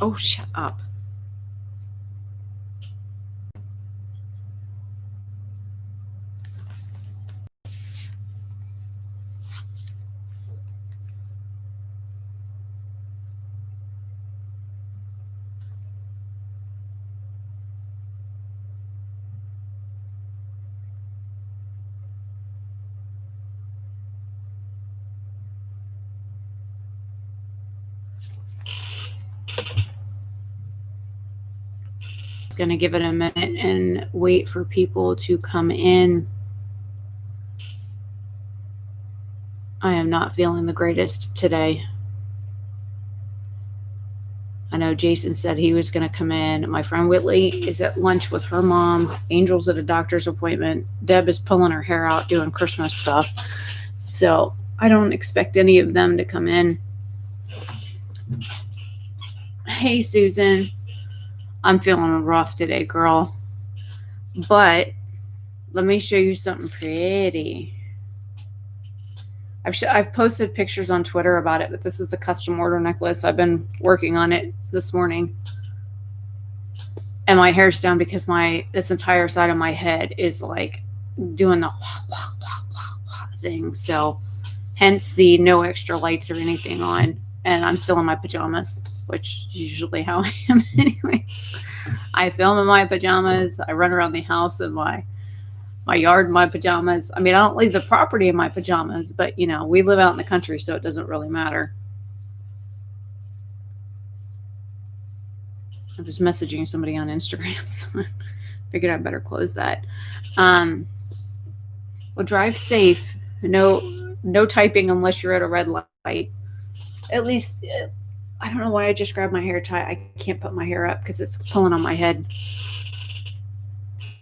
Oh, shut up. Gonna give it a minute and wait for people to come in. I am not feeling the greatest today. I know Jason said he was going to come in. My friend Whitley is at lunch with her mom. Angel's at a doctor's appointment. Deb is pulling her hair out doing Christmas stuff. So I don't expect any of them to come in. Hey, Susan. I'm feeling rough today, girl. But let me show you something pretty. I've posted pictures on Twitter about it, but this is the custom order necklace. I've been working on it this morning. And my hair's down because this entire side of my head is like doing the wah, wah, wah, wah, wah thing. So hence the no extra lights or anything on. And I'm still in my pajamas, which is usually how I am anyways. I film in my pajamas. I run around the house in my yard in my pajamas. I mean, I don't leave the property in my pajamas, but we live out in the country, so it doesn't really matter. I was messaging somebody on Instagram, so I figured I better close that. Well, drive safe. No typing unless you're at a red light. At least, I don't know why I just grabbed my hair tie. I can't put my hair up because it's pulling on my head.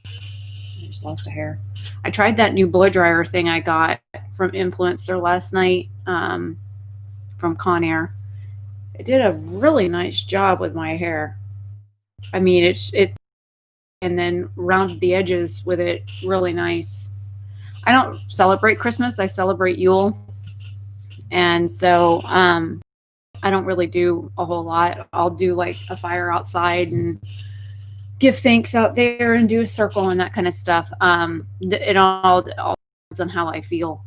I just lost a hair. I tried that new blow dryer thing I got from Influencer last night from Conair. It did a really nice job with my hair. I mean, it and then rounded the edges with it really nice. I don't celebrate Christmas. I celebrate Yule. And so I don't really do a whole lot. I'll do like a fire outside and give thanks out there and do a circle and that kind of stuff. It all depends on how I feel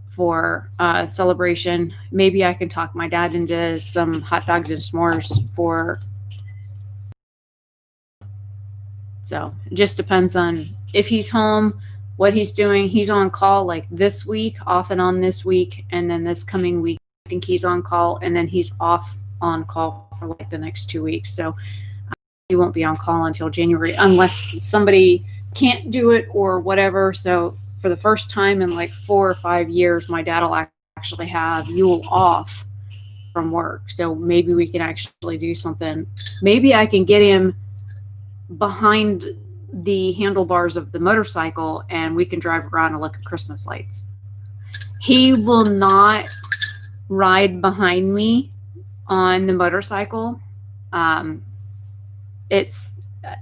for celebration. Maybe I can talk my dad into some hot dogs and s'mores for. So it just depends on if he's home, what he's doing. He's on call like this week, off and on this week, and then this coming week I think he's on call, and then he's off on call for like the next 2 weeks. So he won't be on call until January unless somebody can't do it or whatever. So for the first time in like 4 or 5 years, my dad will actually have Yule off from work. So maybe we can actually do something. Maybe I can get him behind the handlebars of the motorcycle and we can drive around and look at Christmas lights. He will not ride behind me on the motorcycle.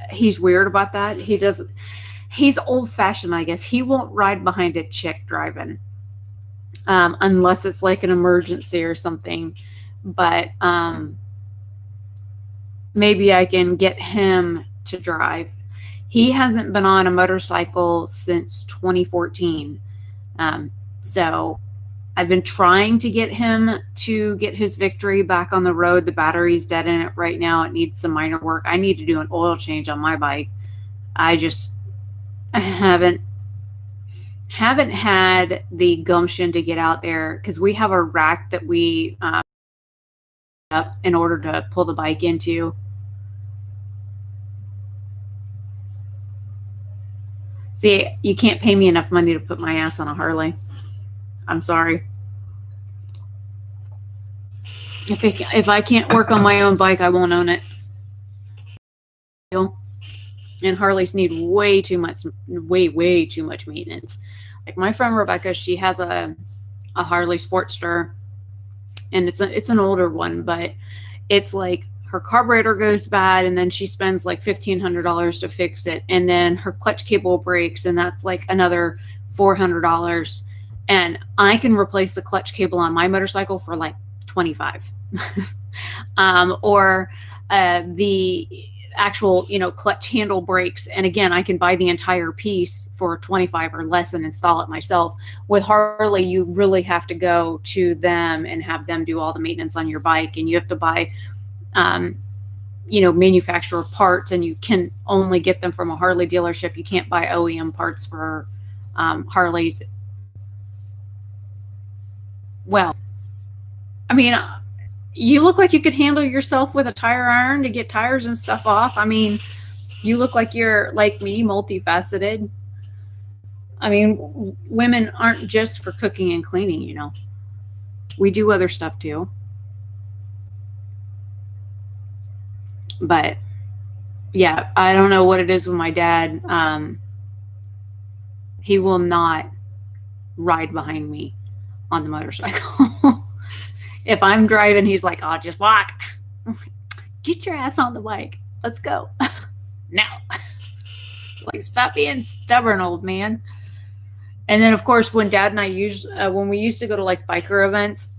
He's weird about that. He's old fashioned, I guess. He won't ride behind a chick driving unless it's like an emergency or something. But maybe I can get him to drive. He hasn't been on a motorcycle since 2014. So I've been trying to get him to get his Victory back on the road. The battery's dead in it right now. It needs some minor work. I need to do an oil change on my bike. I haven't had the gumption to get out there because we have a rack that we up in order to pull the bike into. See, you can't pay me enough money to put my ass on a Harley. I'm sorry. If I can't work on my own bike, I won't own it. And Harleys need way too much maintenance. Like my friend Rebecca, she has a Harley Sportster, and it's an older one, but it's like her carburetor goes bad, and then she spends like $1,500 to fix it, and then her clutch cable breaks, and that's like another $400. And I can replace the clutch cable on my motorcycle for like $25. or the actual, clutch handle breaks. And again, I can buy the entire piece for 25 or less and install it myself. With Harley, you really have to go to them and have them do all the maintenance on your bike. And you have to buy, manufacturer parts, and you can only get them from a Harley dealership. You can't buy OEM parts for Harleys. Well, I mean, you look like you could handle yourself with a tire iron to get tires and stuff off. I mean, you look like you're like me, multifaceted. I mean, women aren't just for cooking and cleaning, We do other stuff too. But yeah, I don't know what it is with my dad. He will not ride behind me on the motorcycle. If I'm driving, he's like, "I'll just walk." Get your ass on the bike. Let's go. Now. Like, stop being stubborn, old man. And then, of course, when Dad and I when we used to go to like biker events,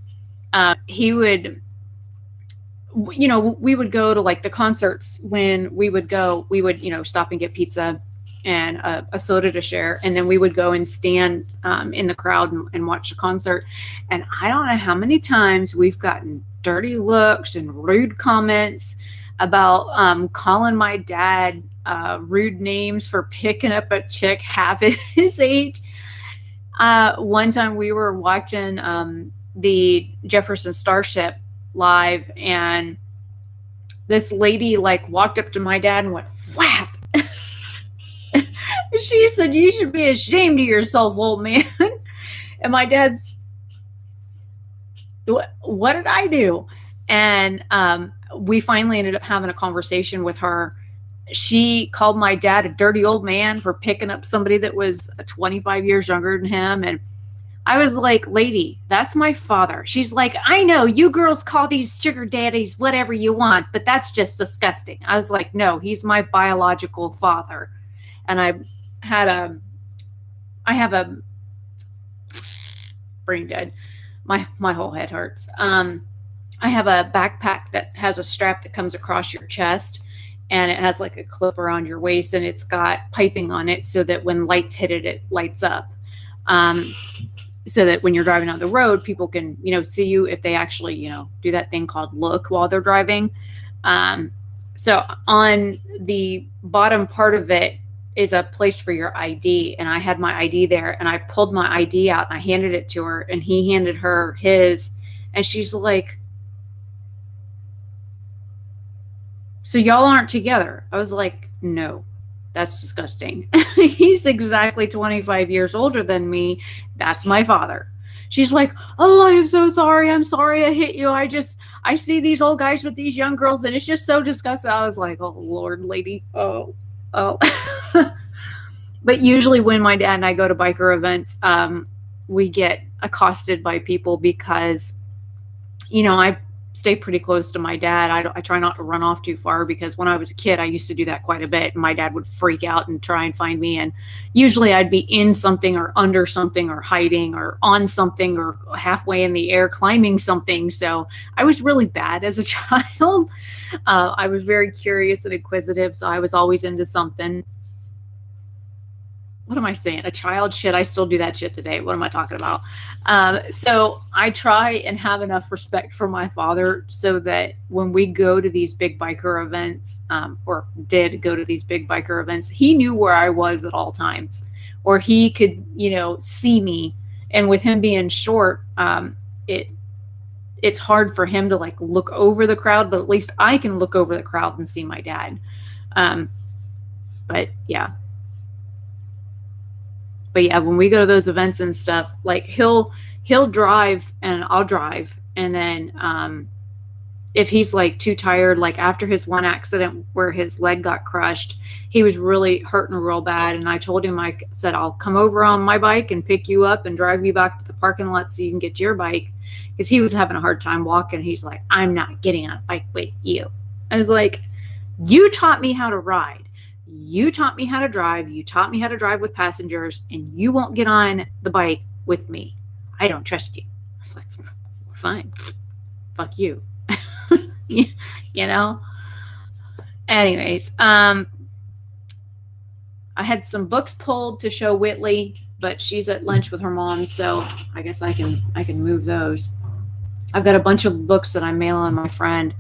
he would, we would go to like the concerts. When we would go, we would, stop and get pizza and a soda to share. And then we would go and stand in the crowd and watch the concert. And I don't know how many times we've gotten dirty looks and rude comments about calling my dad rude names for picking up a chick half his age. One time we were watching the Jefferson Starship live, and this lady like walked up to my dad and went whap. She said, "You should be ashamed of yourself, old man." And my dad's, what did I do? And we finally ended up having a conversation with her. She called my dad a dirty old man for picking up somebody that was 25 years younger than him. And I was like, "Lady, that's my father." She's like, "I know you girls call these sugar daddies whatever you want, but that's just disgusting." I was like, "No, he's my biological father." And I have a brain dead. My whole head hurts. I have a backpack that has a strap that comes across your chest, and it has like a clip around your waist, and it's got piping on it so that when lights hit it, it lights up. So that when you're driving on the road, people can, see you if they actually, do that thing called look while they're driving. So on the bottom part of it is a place for your ID. And I had my ID there, and I pulled my ID out and I handed it to her, and he handed her his. And she's like, "So y'all aren't together?" I was like, "No, that's disgusting." He's exactly 25 years older than me. That's my father. She's like, "Oh, I am so sorry. I'm sorry I hit you. I see these old guys with these young girls, and it's just so disgusting." I was like, "Oh, Lord, lady. Oh. But usually when my dad and I go to biker events, we get accosted by people because, I stay pretty close to my dad. I try not to run off too far, because when I was a kid, I used to do that quite a bit. And my dad would freak out and try and find me. And usually I'd be in something or under something or hiding or on something or halfway in the air climbing something. So I was really bad as a child. I was very curious and inquisitive. So I was always into something. What am I saying? A child? Shit, I still do that shit today. What am I talking about? So I try and have enough respect for my father so that when we go to these big biker events, or did go to these big biker events, he knew where I was at all times, or he could, see me. And with him being short, it's hard for him to like look over the crowd, but at least I can look over the crowd and see my dad. But yeah. But yeah, when we go to those events and stuff, like he'll drive and I'll drive. And then if he's like too tired, like after his one accident where his leg got crushed, he was really hurting real bad. And I told him, I said, "I'll come over on my bike and pick you up and drive you back to the parking lot so you can get your bike." Because he was having a hard time walking. He's like, "I'm not getting on a bike with you." I was like, "You taught me how to ride. You taught me how to drive. You taught me how to drive with passengers, and you won't get on the bike with me. I don't trust you." I was like, "Fine. Fuck you." you know? Anyways, I had some books pulled to show Whitley, but she's at lunch with her mom, so I guess I can move those. I've got a bunch of books that I'm mailing my friend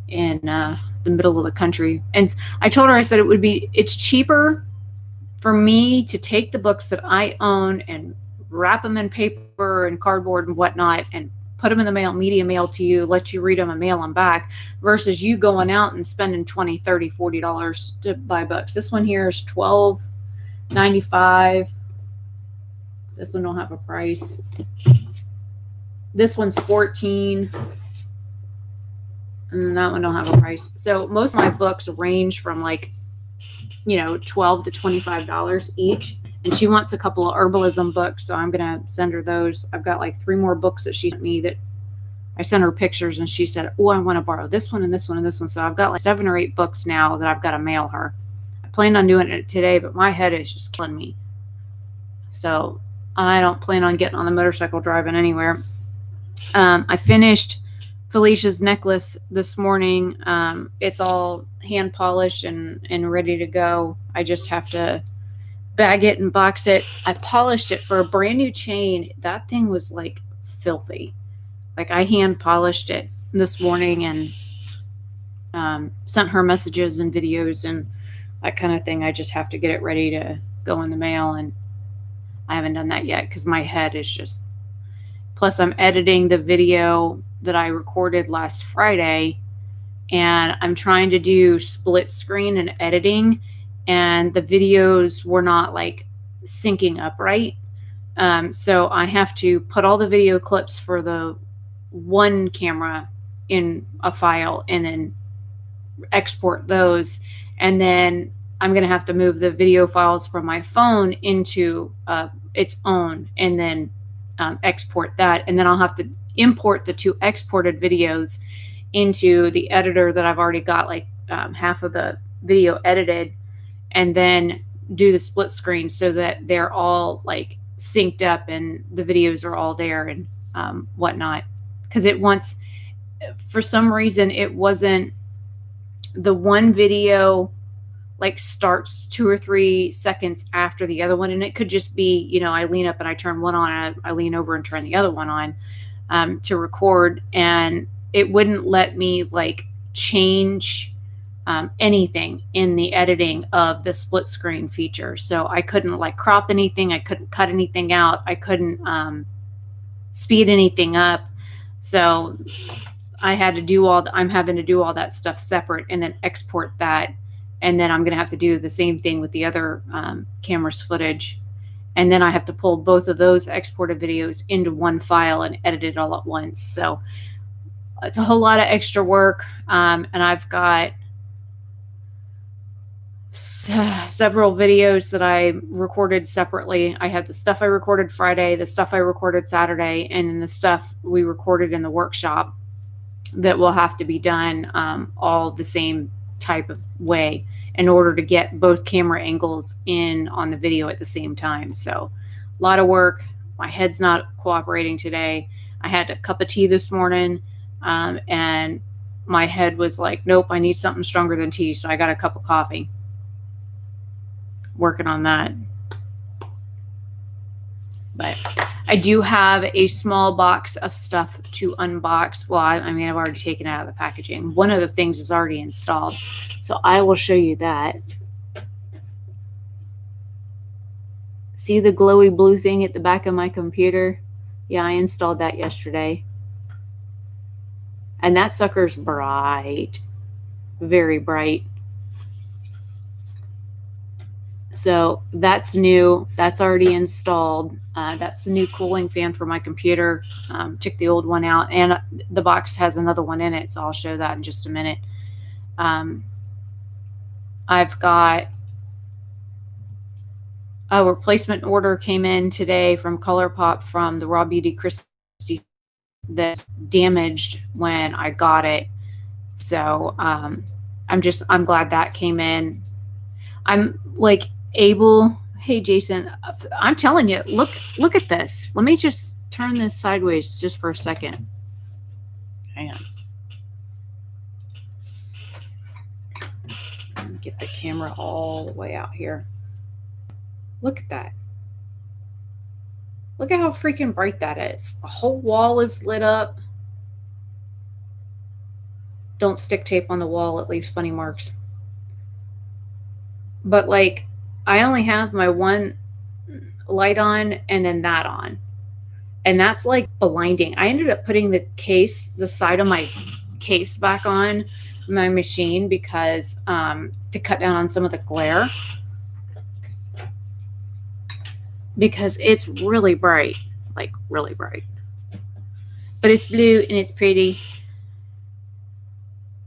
in the middle of the country, and I told her, I said it's cheaper for me to take the books that I own and wrap them in paper and cardboard and whatnot and put them in the mail, media mail to you, let you read them and mail them back, versus you going out and spending $20, $30, $40 to buy books. This one here is $12.95. This one don't have a price. This one's $14. And that one don't have a price. So most of my books range from like, $12 to $25 each. And she wants a couple of herbalism books, so I'm going to send her those. I've got like 3 more books that she sent me that I sent her pictures, and she said, oh, I want to borrow this one and this one and this one. So I've got like 7 or 8 books now that I've got to mail her. I planned on doing it today, but my head is just killing me. So I don't plan on getting on the motorcycle driving anywhere. I finished Felicia's necklace this morning. It's all hand polished and ready to go. I just have to bag it and box it. I polished it for a brand new chain. That thing was like filthy. Like I hand polished it this morning and sent her messages and videos and that kind of thing. I just have to get it ready to go in the mail, and I haven't done that yet because my head is just, plus I'm editing the video that I recorded last Friday, and I'm trying to do split screen and editing, and the videos were not like syncing up right. So I have to put all the video clips for the one camera in a file and then export those. And then I'm going to have to move the video files from my phone into its own and then export that. And then I'll have to import the 2 exported videos into the editor that I've already got like half of the video edited, and then do the split screen so that they're all like synced up and the videos are all there and whatnot. Because for some reason, it wasn't, the one video like starts 2 or 3 seconds after the other one. And it could just be, I lean up and I turn one on, and I lean over and turn the other one on to record. And it wouldn't let me like change anything in the editing of the split screen feature. So I couldn't like crop anything. I couldn't cut anything out. I couldn't speed anything up. So I'm having to do all that stuff separate and then export that. And then I'm going to have to do the same thing with the other camera's footage. And then I have to pull both of those exported videos into one file and edit it all at once. So it's a whole lot of extra work. And I've got several videos that I recorded separately. I had the stuff I recorded Friday, the stuff I recorded Saturday, and then the stuff we recorded in the workshop that will have to be done all the same type of way in order to get both camera angles in on the video at the same time. So a lot of work. My head's not cooperating today. I had a cup of tea this morning and my head was like, nope, I need something stronger than tea. So I got a cup of coffee. Working on that. But I do have a small box of stuff to unbox. Well, I've already taken it out of the packaging. One of the things is already installed, so I will show you that. See the glowy blue thing at the back of my computer? Yeah, I installed that yesterday. And that sucker's bright. Very bright. So that's new. That's already installed. That's the new cooling fan for my computer. Took the old one out, and the box has another one in it, so I'll show that in just a minute. I've got a replacement order came in today from ColourPop from the Raw Beauty Christie that's damaged when I got it. So I'm glad that came in. I'm like able, hey Jason, I'm telling you, look at this. Let me just turn this sideways just for a second. Hang on. get the camera all the way out here. Look at that. Look at how freaking bright that is. The whole wall is lit up. Don't stick tape on the wall, it leaves funny marks. But like, I only have my one light on and then that on. And that's like blinding. I ended up putting the side of my case back on my machine because to cut down on some of the glare. Because it's really bright, like really bright. But it's blue and it's pretty.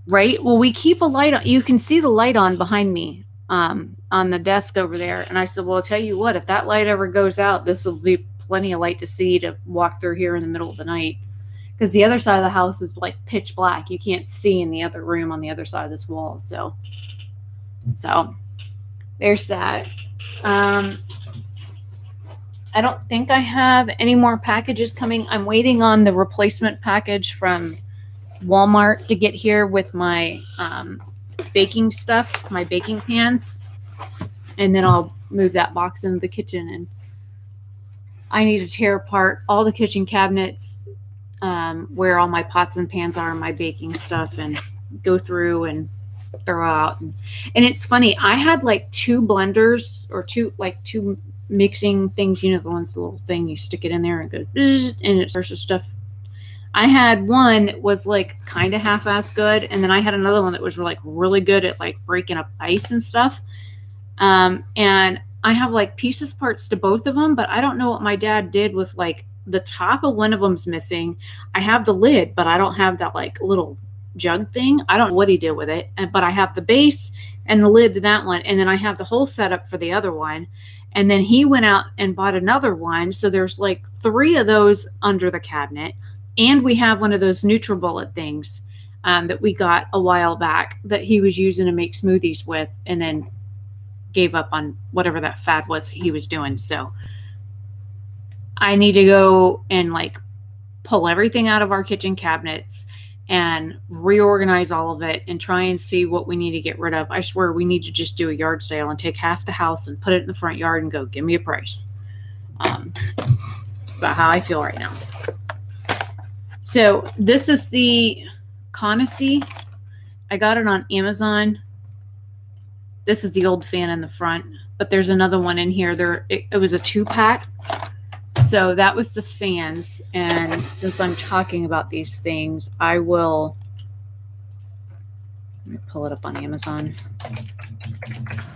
Right? Well, we keep a light on. You can see the light on behind me on the desk over there. And I said, well, I'll tell you what, if that light ever goes out, this will be plenty of light to see to walk through here in the middle of the night. Because the other side of the house is like pitch black. You can't see in the other room on the other side of this wall. So there's that. I don't think I have any more packages coming. I'm waiting on the replacement package from Walmart to get here with my baking stuff, my baking pans. And then I'll move that box into the kitchen. And I need to tear apart all the kitchen cabinets where all my pots and pans are and my baking stuff and go through and throw out. And it's funny. I had like two blenders or two mixing things, you know, the little thing you stick it in there and go and it starts with stuff. I had one that was like kind of half-ass good, and then I had another one that was like really good at like breaking up ice and stuff. And I have like pieces parts to both of them, but I don't know what my dad did with like the top of one of them's missing. I have the lid, but I don't have that like little jug thing. I don't know what he did with it, but I have the base and the lid to that one, and then I have the whole setup for the other one. And then he went out and bought another one. So there's like 3 of those under the cabinet. And we have one of those NutriBullet things that we got a while back that he was using to make smoothies with, and then gave up on whatever that fad was he was doing. So I need to go and like pull everything out of our kitchen cabinets and reorganize all of it and try and see what we need to get rid of. I swear we need to just do a yard sale and take half the house and put it in the front yard and go, give me a price. It's about how I feel right now. So this is the Conacy. I got it on Amazon. This is the old fan in the front, but there's another one in here. It was a 2-pack. So that was the fans. And since I'm talking about these things, I will, let me pull it up on Amazon.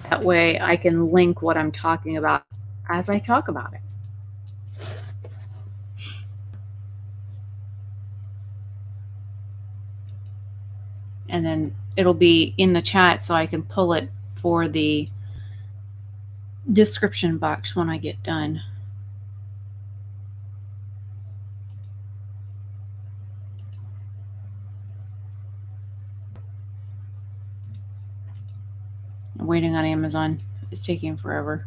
That way I can link what I'm talking about as I talk about it. And then it'll be in the chat so I can pull it for the description box when I get done. I'm waiting on Amazon. It's taking forever.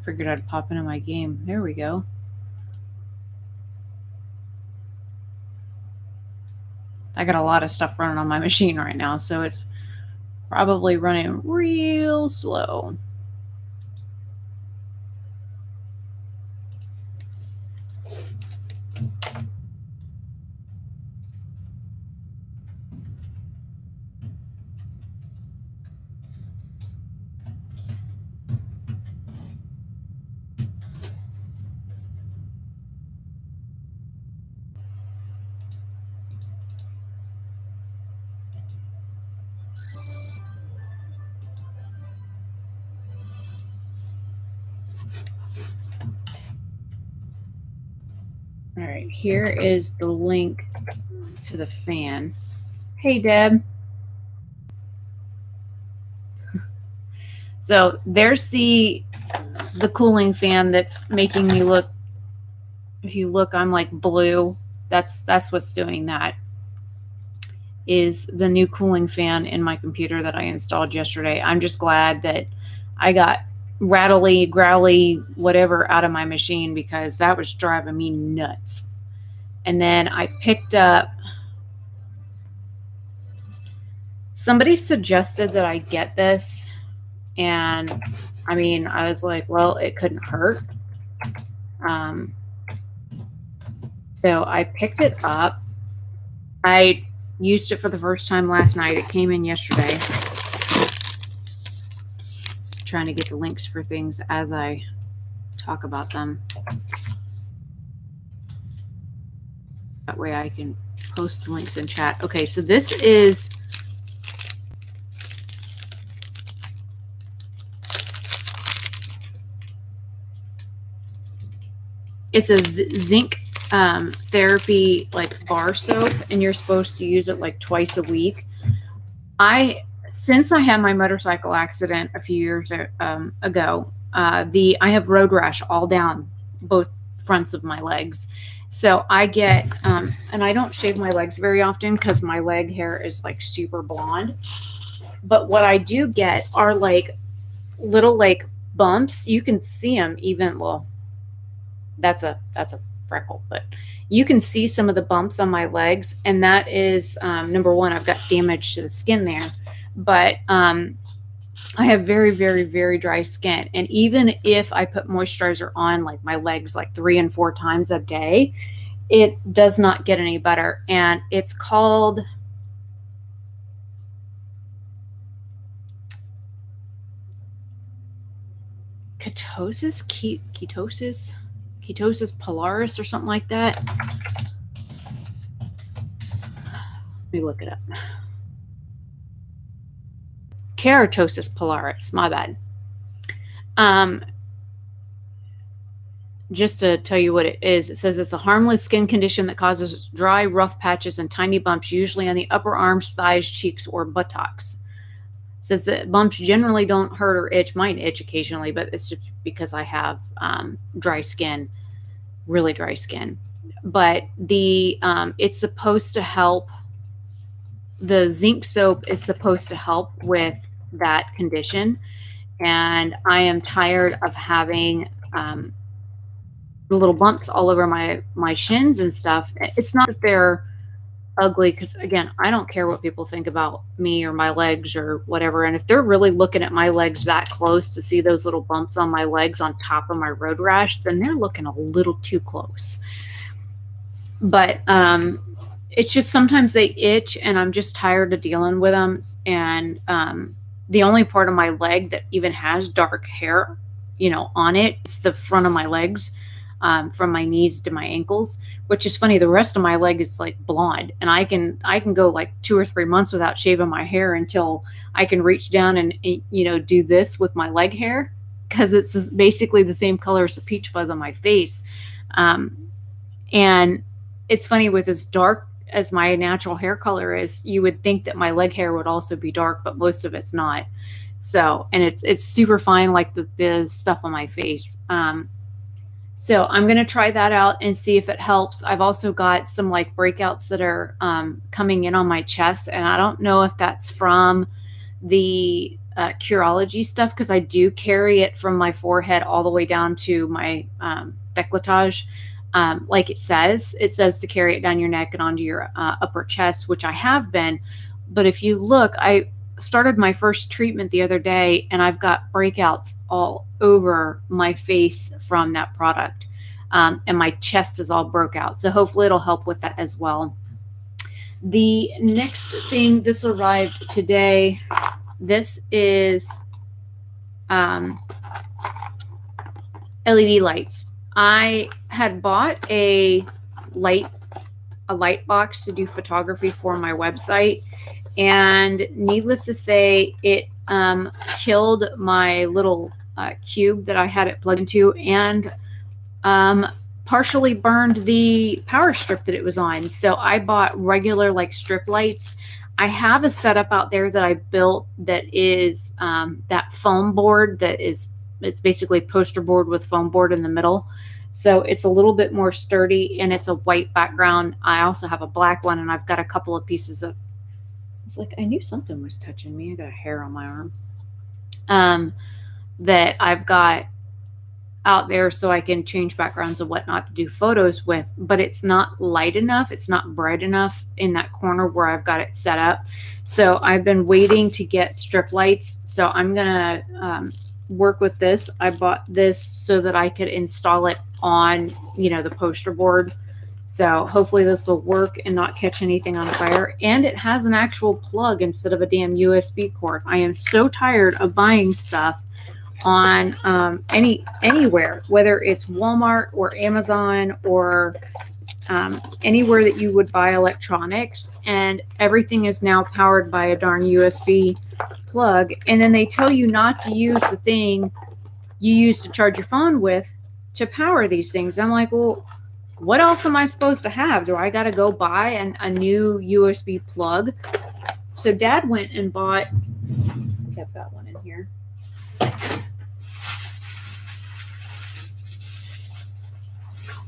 Figured I'd pop into my game. There we go. I got a lot of stuff running on my machine right now, so it's probably running real slow. All right, here is the link to the fan. Hey, Deb. So there's the cooling fan that's making me look, if you look, I'm like blue. That's what's doing that. Is the new cooling fan in my computer that I installed yesterday. I'm just glad that I got rattly, growly, whatever out of my machine because that was driving me nuts. And then I picked up, somebody suggested that I get this. And I mean, I was like, well, it couldn't hurt. So I picked it up. I used it for the first time last night. It came in yesterday. Trying to get the links for things as I talk about them. That way I can post the links in chat. Okay, so this is it's a zinc therapy like bar soap, and you're supposed to use it like twice a week. Since I had my motorcycle accident a few years ago, I have road rash all down both fronts of my legs. So I get, and I don't shave my legs very often because my leg hair is like super blonde. But what I do get are like little like bumps. You can see them even, well, that's a freckle, but you can see some of the bumps on my legs. And that is, number one, I've got damage to the skin there. But I have very, very, very dry skin. And even if I put moisturizer on like my legs like 3 and 4 times a day, it does not get any better. And it's called Keratosis Polaris or something like that. Let me look it up. Keratosis Polaris, my bad. Just to tell you what it is, it says it's a harmless skin condition that causes dry, rough patches and tiny bumps, usually on the upper arms, thighs, cheeks, or buttocks. It says that bumps generally don't hurt or itch. Mine itch occasionally, but it's just because I have dry skin, really dry skin. But it's supposed to help. The zinc soap is supposed to help with that condition. And I am tired of having the little bumps all over my shins and stuff. It's not that they're ugly, because again, I don't care what people think about me or my legs or whatever. And if they're really looking at my legs that close to see those little bumps on my legs on top of my road rash, then they're looking a little too close. But it's just sometimes they itch, and I'm just tired of dealing with them. And the only part of my leg that even has dark hair, on it, is the front of my legs, from my knees to my ankles, which is funny. The rest of my leg is like blonde, and I can go like 2 or 3 months without shaving my hair until I can reach down and do this with my leg hair, because it's basically the same color as the peach fuzz on my face. And it's funny, with as dark as my natural hair color is, you would think that my leg hair would also be dark, but most of it's not. So, and it's super fine, like the stuff on my face. So I'm going to try that out and see if it helps. I've also got some like breakouts that are coming in on my chest, and I don't know if that's from the Curology stuff, because I do carry it from my forehead all the way down to my décolletage. Like it says to carry it down your neck and onto your upper chest, which I have been. But if you look, I started my first treatment the other day, and I've got breakouts all over my face from that product. And my chest is all broke out. So hopefully it'll help with that as well. The next thing, this arrived today. This is LED lights. I had bought a light box to do photography for my website, and needless to say, it killed my little cube that I had it plugged into, and partially burned the power strip that it was on. So I bought regular like strip lights. I have a setup out there that I built that is that foam board it's basically poster board with foam board in the middle. So it's a little bit more sturdy, and it's a white background. I also have a black one, and I've got a couple of pieces of, it's like I knew something was touching me. I got a hair on my arm. that I've got out there so I can change backgrounds and whatnot to do photos with, but it's not light enough. It's not bright enough in that corner where I've got it set up. So I've been waiting to get strip lights. So I'm going to work with this. I bought this so that I could install it on, you know, the poster board. So hopefully this will work and not catch anything on fire. And it has an actual plug instead of a damn USB cord. I am so tired of buying stuff on anywhere, whether it's Walmart or Amazon or anywhere that you would buy electronics, and everything is now powered by a darn USB plug. And then they tell you not to use the thing you use to charge your phone with to power these things. I'm like, well, what else am I supposed to have? Do I got to go buy a new USB plug? So Dad went and bought, kept that one in here.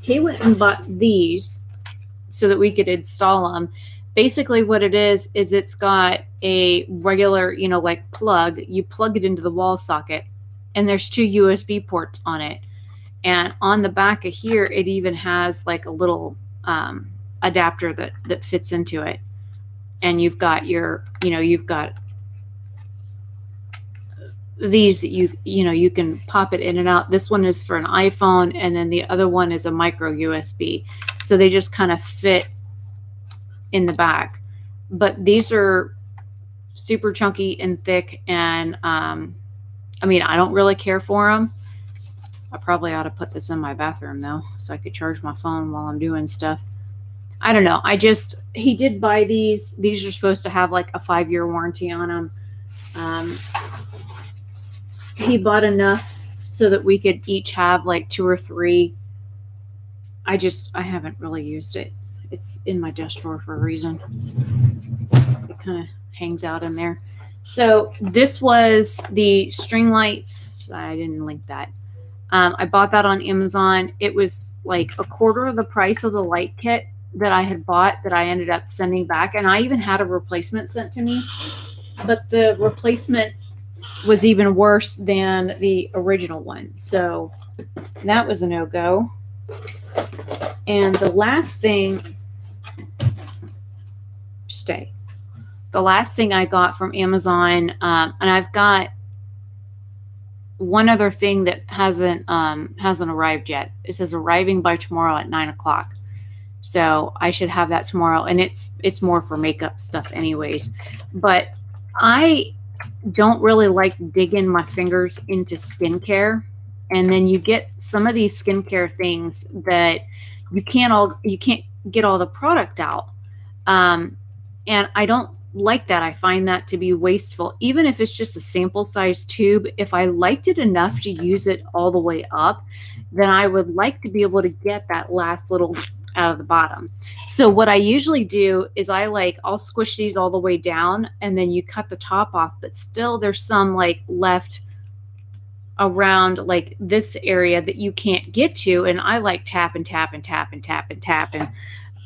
He went and bought these so that we could install them. Basically what it is it's got a regular, you know, like plug. You plug it into the wall socket, and there's 2 USB ports on it. And on the back of here, it even has like a little adapter that fits into it. And you've got your, you know, you've got these that you can pop it in and out. This one is for an iPhone, and then the other one is a micro USB. So they just kind of fit in the back. But these are super chunky and thick, and I mean, I don't really care for them. I probably ought to put this in my bathroom though, so I could charge my phone while I'm doing stuff. I don't know. He did buy these. These are supposed to have like a 5-year warranty on them. He bought enough so that we could each have like 2 or 3. I haven't really used it. It's in my desk drawer for a reason. It kind of hangs out in there. So this was the string lights. I didn't link that. I bought that on Amazon. It was like a quarter of the price of the light kit that I had bought that I ended up sending back. And I even had a replacement sent to me, but the replacement was even worse than the original one. So that was a no-go. And the last thing, the last thing I got from Amazon, and I've got one other thing that hasn't arrived yet. It says arriving by tomorrow at 9 o'clock. So I should have that tomorrow. And it's more for makeup stuff anyways. But I don't really like digging my fingers into skincare. And then you get some of these skincare things that you can't get all the product out. And I don't like that. I find that to be wasteful. Even if it's just a sample size tube, if I liked it enough to use it all the way up, then I would like to be able to get that last little out of the bottom. So what I usually do is I'll squish these all the way down, and then you cut the top off, but still there's some like left around like this area that you can't get to. And I like tap and tap and tap and tap and tap and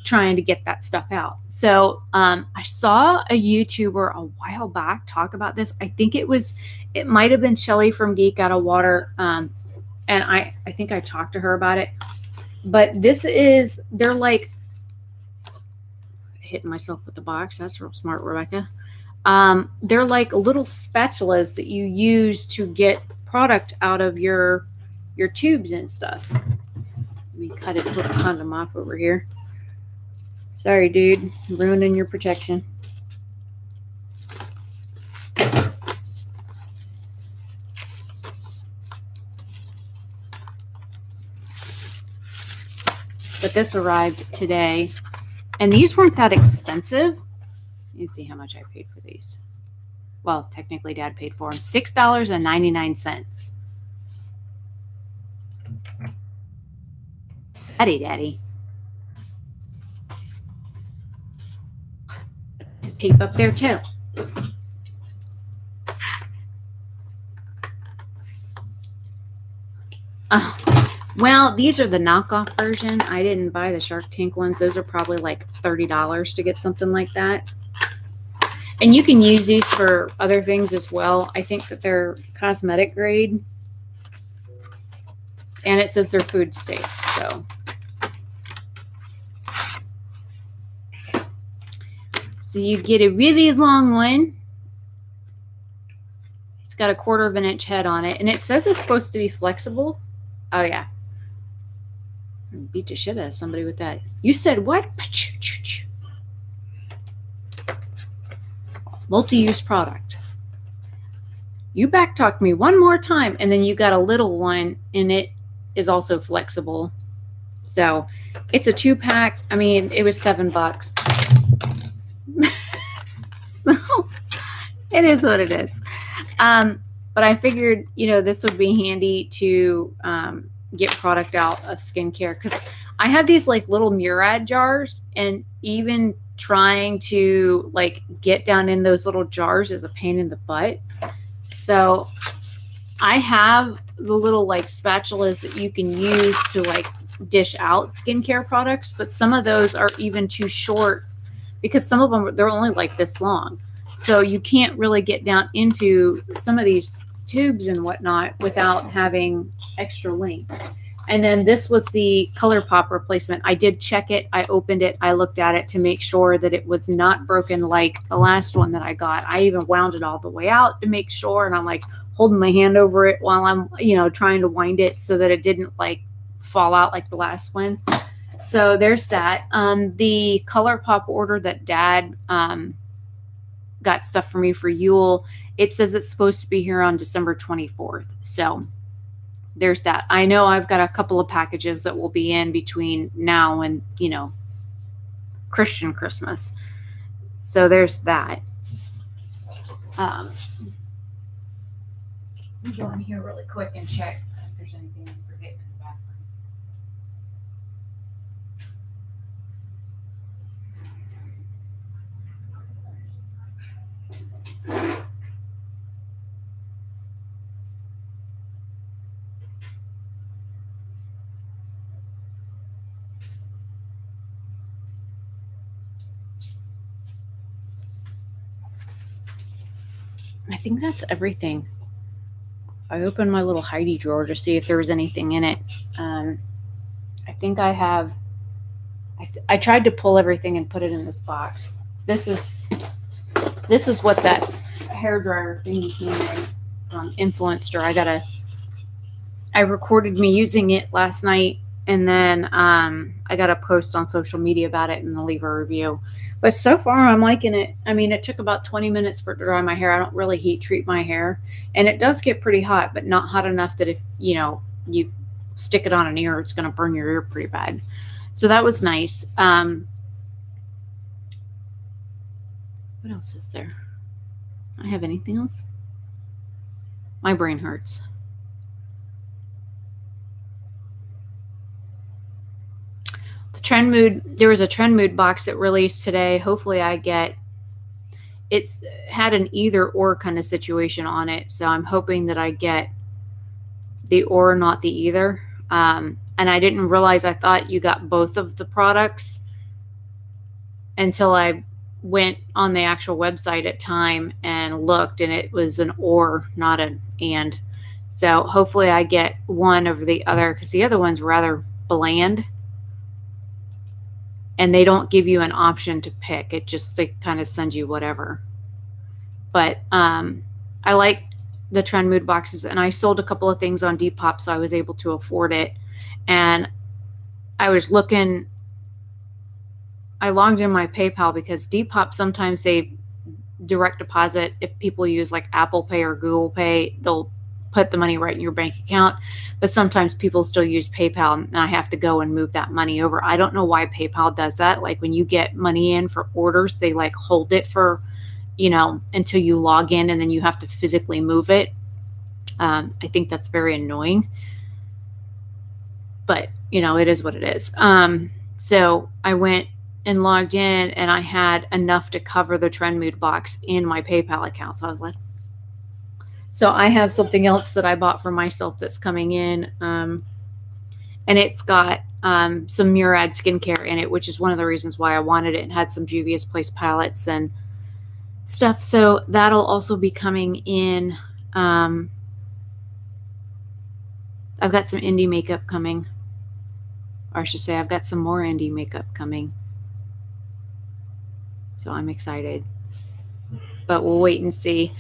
trying to get that stuff out. So I saw a YouTuber a while back talk about this. I think it might have been Shelly from Geek Out of Water. And I think I talked to her about it. But they're like, hitting myself with the box. That's real smart, Rebecca. They're like little spatulas that you use to get product out of your tubes and stuff. Let me cut its little condom off over here. Sorry, dude. Ruining your protection. But this arrived today. And these weren't that expensive. Let me see how much I paid for these. Well, technically Dad paid for them. $6.99. Daddy. Tape up there too. Oh, well, these are the knockoff version. I didn't buy the Shark Tank ones. Those are probably like $30 to get something like that. And you can use these for other things as well. I think that they're cosmetic grade. And it says they're food safe. So you get a really long one. It's got a 1/4 of an inch head on it. And it says it's supposed to be flexible. Oh, yeah. Beat the shit out of somebody with that. You said what? Multi-use product. You backtalked me one more time, and then you got a little one, and it is also flexible. So it's a 2-pack. I mean, it was $7. So it is what it is. But I figured, this would be handy to get product out of skincare, because I have these like little Murad jars, and even trying to like get down in those little jars is a pain in the butt. So I have the little like spatulas that you can use to like dish out skincare products, but some of those are even too short, because some of them, they're only like this long. So you can't really get down into some of these tubes and whatnot without having extra length. And then this was the ColourPop replacement. I did check it. I opened it. I looked at it to make sure that it was not broken like the last one that I got. I even wound it all the way out to make sure. And I'm like holding my hand over it while I'm, trying to wind it so that it didn't like fall out like the last one. So there's that. The ColourPop order that Dad got stuff for me for Yule, it says it's supposed to be here on December 24th. So there's that. I know I've got a couple of packages that will be in between now and, Christian Christmas. So there's that. Let me go in here really quick and check if there's anything I'm forgetting in the bathroom. I think that's everything. I opened my little Heidi drawer to see if there was anything in it. I think I have. I tried to pull everything and put it in this box. This is what that hairdryer thing came in. Influenced her. I recorded me using it last night, and then I got a post on social media about it and I'll leave a review. But so far, I'm liking it. I mean, it took about 20 minutes for it to dry my hair. I don't really heat treat my hair. And it does get pretty hot, but not hot enough that if, you stick it on an ear, it's going to burn your ear pretty bad. So that was nice. What else is there? Do I have anything else? My brain hurts. Trend Mood, there was a Trend Mood box that released today. Hopefully I get, it's had an either or kind of situation on it. So I'm hoping that I get the or, not the either. And I didn't realize, I thought you got both of the products until I went on the actual website at Time and looked, and it was an or, not an and. So hopefully I get one over the other, because the other one's rather bland. And they don't give you an option to pick. It just, they kind of send you whatever. But I like the Trend Mood boxes. And I sold a couple of things on Depop, so I was able to afford it. And I was looking, I logged in my PayPal, because Depop, sometimes they direct deposit. If people use like Apple Pay or Google Pay, they'll put the money right in your bank account. But sometimes people still use PayPal, and I have to go and move that money over. I don't know why PayPal does that. Like when you get money in for orders, they like hold it for, until you log in, and then you have to physically move it. I think that's very annoying, but it is what it is. So I went and logged in, and I had enough to cover the Trend Mood box in my PayPal account. So I was like, so I have something else that I bought for myself that's coming in, and it's got some Murad skincare in it, which is one of the reasons why I wanted it. It had some Juvia's Place palettes and stuff. So that'll also be coming in. I I've got some indie makeup coming. Or I should say I've got some more indie makeup coming. So I'm excited. But we'll wait and see.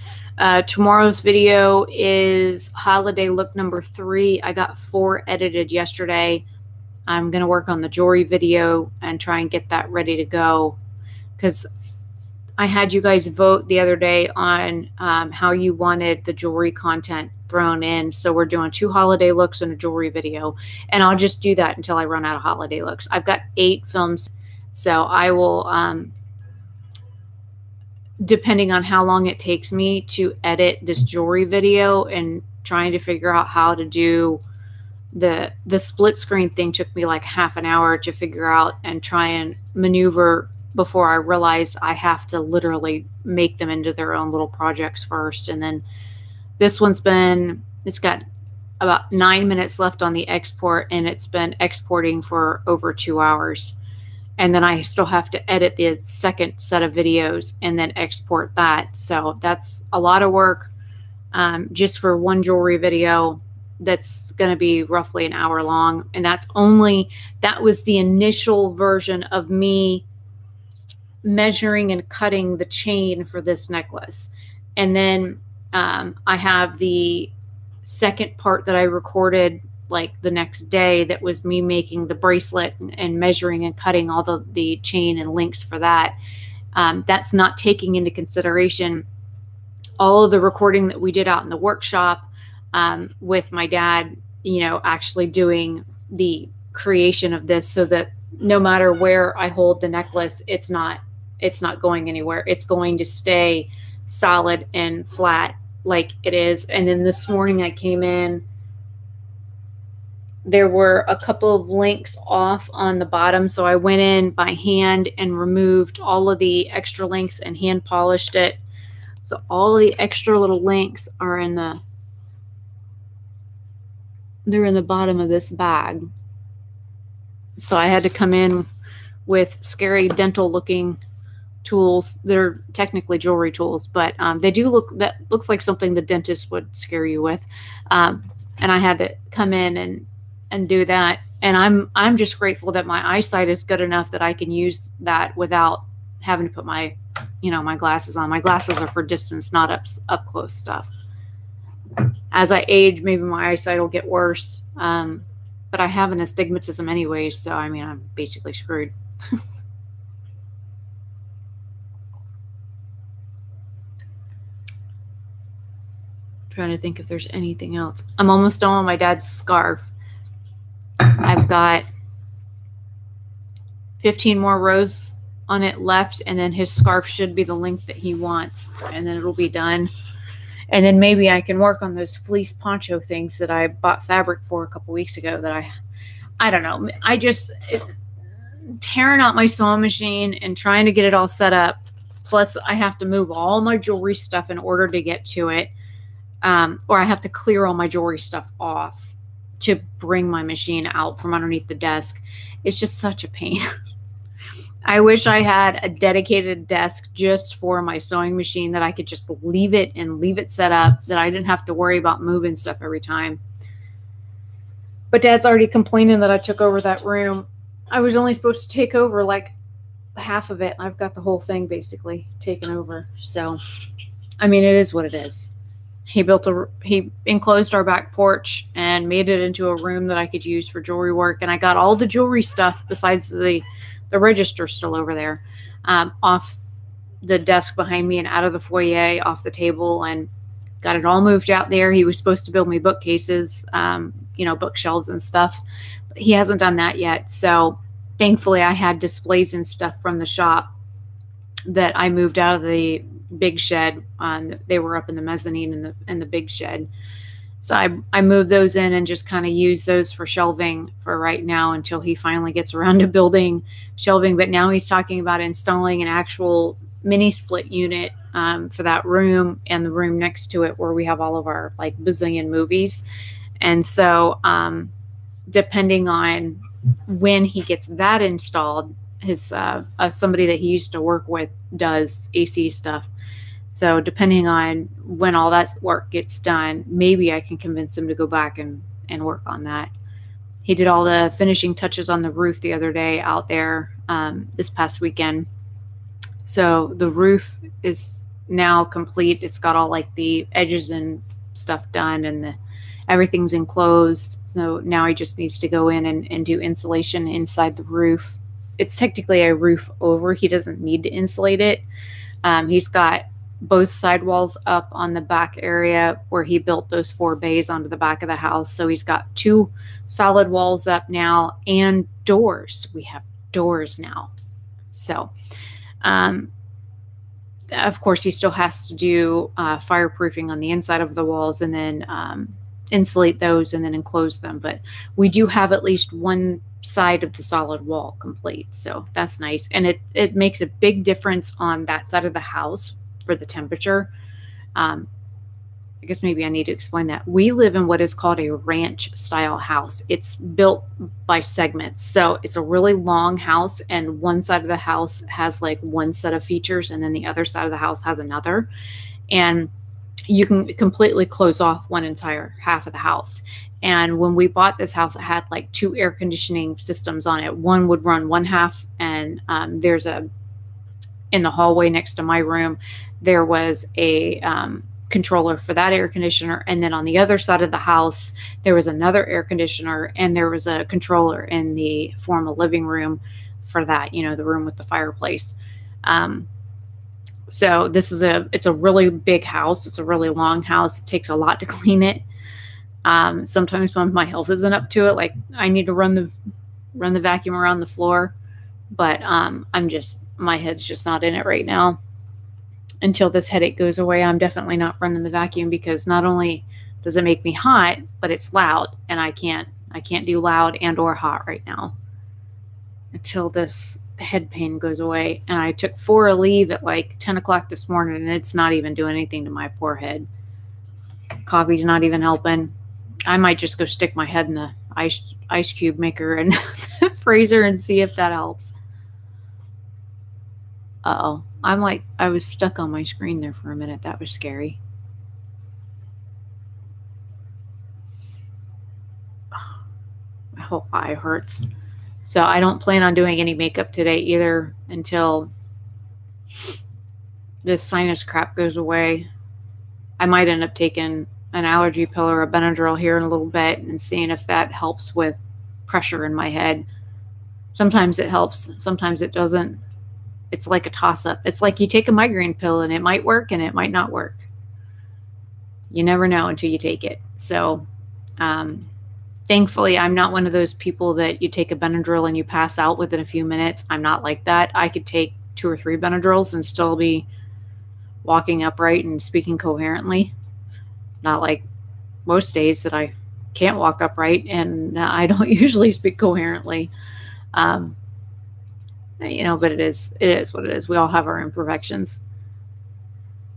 Tomorrow's video is holiday look number 3. I got 4 edited yesterday. I'm going to work on the jewelry video and try and get that ready to go, because I had you guys vote the other day on how you wanted the jewelry content thrown in. So we're doing 2 holiday looks and a jewelry video, and I'll just do that until I run out of holiday looks. I've got 8 films, so I will depending on how long it takes me to edit this jewelry video and trying to figure out how to do the split screen thing took me like half an hour to figure out and try and maneuver before I realized I have to literally make them into their own little projects first. And then this one's it's got about 9 minutes left on the export, and it's been exporting for over 2 hours. And then I still have to edit the second set of videos and then export that. So that's a lot of work just for one jewelry video that's going to be roughly an hour long. And that was the initial version of me measuring and cutting the chain for this necklace. And then I have the second part that I recorded like the next day that was me making the bracelet and measuring and cutting all the chain and links for that. That's not taking into consideration all of the recording that we did out in the workshop with my dad, actually doing the creation of this, so that no matter where I hold the necklace, it's not going anywhere. It's going to stay solid and flat like it is. And then this morning I came in, there were a couple of links off on the bottom. So I went in by hand and removed all of the extra links and hand polished it. So all of the extra little links are they're in the bottom of this bag. So I had to come in with scary dental looking tools. They're technically jewelry tools, but that looks like something the dentist would scare you with. And I had to come in and do that. And I'm just grateful that my eyesight is good enough that I can use that without having to put my glasses on. My glasses are for distance, not up close stuff. As I age, maybe my eyesight will get worse. But I have an astigmatism anyway, so I'm basically screwed. Trying to think if there's anything else. I'm almost done with my dad's scarf. I've got 15 more rows on it left, and then his scarf should be the length that he wants, and then it'll be done. And then maybe I can work on those fleece poncho things that I bought fabric for a couple weeks ago that I don't know. Tearing out my sewing machine and trying to get it all set up. Plus I have to move all my jewelry stuff in order to get to it. Or I have to clear all my jewelry stuff off to bring my machine out from underneath the desk. It's just such a pain. I wish I had a dedicated desk just for my sewing machine that I could just leave it set up, that I didn't have to worry about moving stuff every time. But Dad's already complaining that I took over that room. I was only supposed to take over like half of it. I've got the whole thing basically taken over. So, it is what it is. He enclosed our back porch and made it into a room that I could use for jewelry work. And I got all the jewelry stuff besides the register still over there, off the desk behind me and out of the foyer, off the table, and got it all moved out there. He was supposed to build me bookcases, bookshelves and stuff, but he hasn't done that yet. So thankfully I had displays and stuff from the shop that I moved out of the big shed. They were up in the mezzanine in the big shed. So I moved those in and just kind of use those for shelving for right now until he finally gets around to building shelving. But now he's talking about installing an actual mini split unit for that room and the room next to it where we have all of our like bazillion movies. And so depending on when he gets that installed, his somebody that he used to work with does AC stuff. So depending on when all that work gets done, maybe I can convince him to go back and and work on that. He did all the finishing touches on the roof the other day out there this past weekend. So the roof is now complete. It's got all like the edges and stuff done, and everything's enclosed. So now he just needs to go in and do insulation inside the roof. It's technically a roof over. He doesn't need to insulate it. He's got both sidewalls up on the back area where he built those 4 bays onto the back of the house. So he's got 2 solid walls up now and doors. We have doors now. So, of course, he still has to do fireproofing on the inside of the walls and then insulate those and then enclose them. But we do have at least one side of the solid wall complete. So that's nice. And it makes a big difference on that side of the house for the temperature. I guess maybe I need to explain that. We live in what is called a ranch style house. It's built by segments. So it's a really long house, and one side of the house has like one set of features, and then the other side of the house has another. And you can completely close off one entire half of the house. And when we bought this house, it had like 2 air conditioning systems on it. One would run one half, and there's in the hallway next to my room, there was a controller for that air conditioner. And then on the other side of the house, there was another air conditioner, and there was a controller in the formal living room for that, the room with the fireplace. So it's a really big house. It's a really long house. It takes a lot to clean it. Sometimes when my health isn't up to it, like I need to run the vacuum around the floor, but my head's just not in it right now. Until this headache goes away, I'm definitely not running the vacuum, because not only does it make me hot, but it's loud, and I can't do loud and or hot right now until this head pain goes away. And I took 4 leave at like 10 o'clock this morning, and it's not even doing anything to my poor head. Coffee's not even helping. I might just go stick my head in the ice cube maker and the freezer and see if that helps. Uh-oh. I was stuck on my screen there for a minute. That was scary. My whole eye hurts. So I don't plan on doing any makeup today either until this sinus crap goes away. I might end up taking an allergy pill or a Benadryl here in a little bit and seeing if that helps with pressure in my head. Sometimes it helps, sometimes it doesn't. It's like a toss-up. It's like you take a migraine pill and it might work and it might not work. You never know until you take it. So thankfully, I'm not one of those people that you take a Benadryl and you pass out within a few minutes. I'm not like that. I could take 2 or 3 Benadryls and still be walking upright and speaking coherently. Not like most days that I can't walk upright and I don't usually speak coherently. But it is what it is. We all have our imperfections.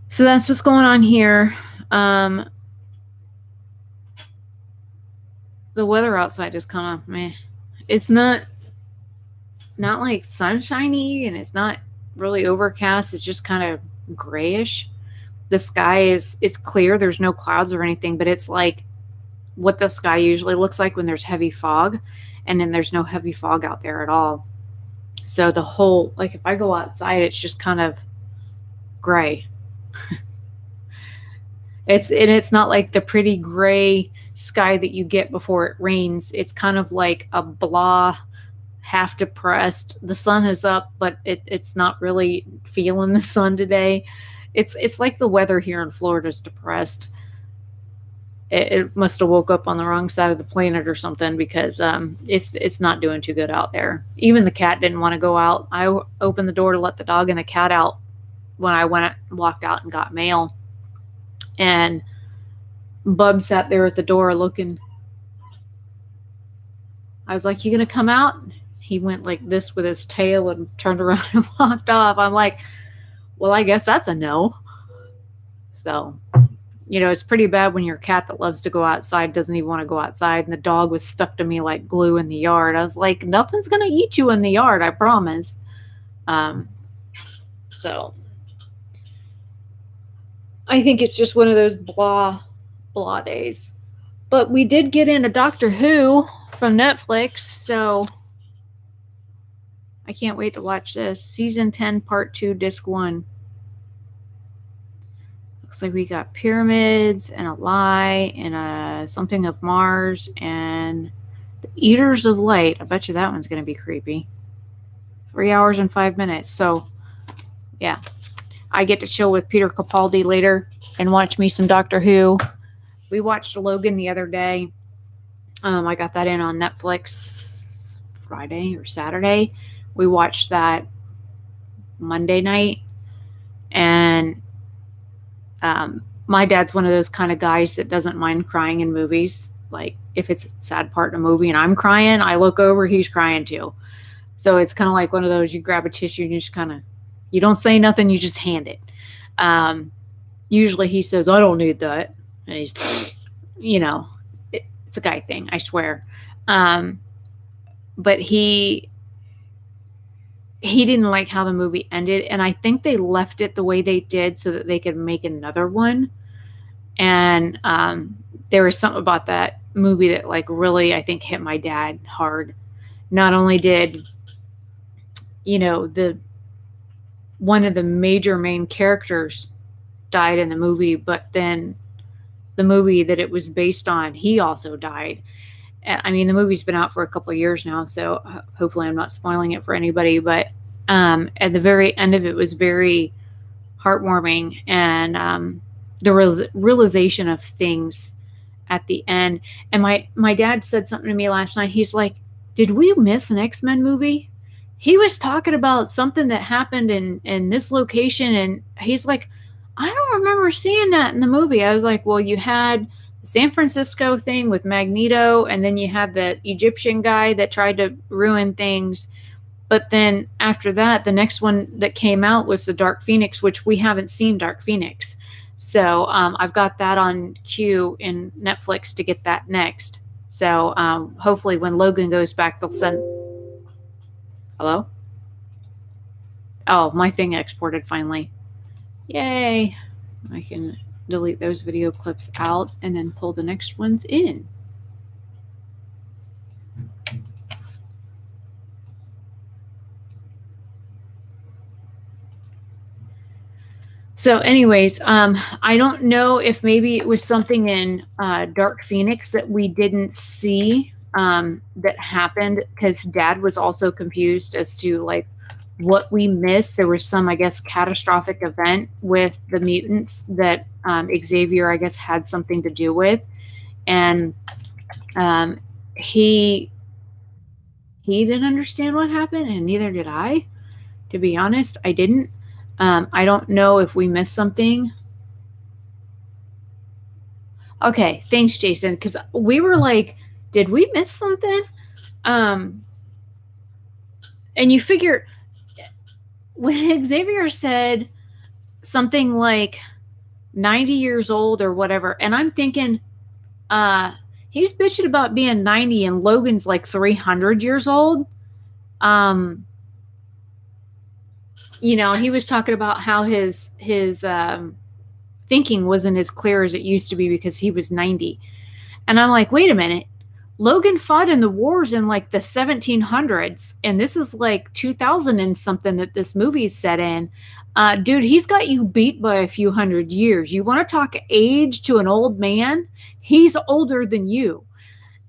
So that's what's going on here. The weather outside is kind of meh. It's not like sunshiny, and it's not really overcast. It's just kind of grayish. The sky it's clear. There's no clouds or anything, but it's like what the sky usually looks like when there's heavy fog, and then there's no heavy fog out there at all. So the whole, like if I go outside, it's just kind of gray. It's not like the pretty gray sky that you get before it rains. It's kind of like a blah, half depressed. The sun is up, but it's not really feeling the sun today. It's like the weather here in Florida is depressed. It must have woke up on the wrong side of the planet or something, because it's not doing too good out there. Even the cat didn't want to go out. I opened the door to let the dog and the cat out when I walked out and got mail. And Bub sat there at the door looking. I was like, "You gonna come out?" He went like this with his tail and turned around and walked off. I'm like, well, I guess that's a no. So it's pretty bad when your cat that loves to go outside doesn't even want to go outside. And the dog was stuck to me like glue in the yard. I was like, nothing's going to eat you in the yard, I promise. So I think it's just one of those blah days. But we did get into Doctor Who from Netflix, so I can't wait to watch this. Season 10, Part 2, Disc 1. Looks like we got pyramids and a lie and a something of Mars and the Eaters of Light. I bet you that one's going to be creepy. 3 hours and 5 minutes. So, yeah. I get to chill with Peter Capaldi later and watch me some Doctor Who. We watched Logan the other day. I got that in on Netflix Friday or Saturday. We watched that Monday night. And my dad's one of those kind of guys that doesn't mind crying in movies. Like, if it's a sad part in a movie and I'm crying, I look over, he's crying too. So it's kind of like one of those, you grab a tissue and you just kind of, you don't say nothing, you just hand it. Usually he says, I don't need that. And he's, it's a guy thing, I swear. But he didn't like how the movie ended. And I think they left it the way they did so that they could make another one. And there was something about that movie that like really, I think, hit my dad hard. Not only did, one of the major main characters died in the movie, but then the movie that it was based on, he also died. And I mean, the movie's been out for a couple of years now, so hopefully I'm not spoiling it for anybody, but at the very end of it was very heartwarming, and the realization of things at the end. And my dad said something to me last night. He's like, did we miss an X-Men movie? He was talking about something that happened in this location, and he's like, I don't remember seeing that in the movie. I was like, well, you had the San Francisco thing with Magneto, and then you had the Egyptian guy that tried to ruin things. But then after that, the next one that came out was the Dark Phoenix, which we haven't seen Dark Phoenix. So I've got that on queue in Netflix to get that next. So hopefully when Logan goes back, they'll send... Hello? Oh, my thing exported finally. Yay. I can delete those video clips out and then pull the next ones in. So anyways, I don't know if maybe it was something in Dark Phoenix that we didn't see that happened, because Dad was also confused as to like what we missed. There was some, I guess, catastrophic event with the mutants that Xavier, I guess, had something to do with. And he didn't understand what happened, and neither did I. To be honest, I didn't. I don't know if we missed something. Okay, thanks, Jason, because we were like, did we miss something? And you figure, when Xavier said something like 90 years old or whatever, and I'm thinking, he's bitching about being 90 and Logan's like 300 years old. He was talking about how his thinking wasn't as clear as it used to be because he was 90. And I'm like, wait a minute. Logan fought in the wars in like the 1700s, and this is like 2000 and something that this movie's set in. Dude, he's got you beat by a few hundred years. You want to talk age to an old man? He's older than you.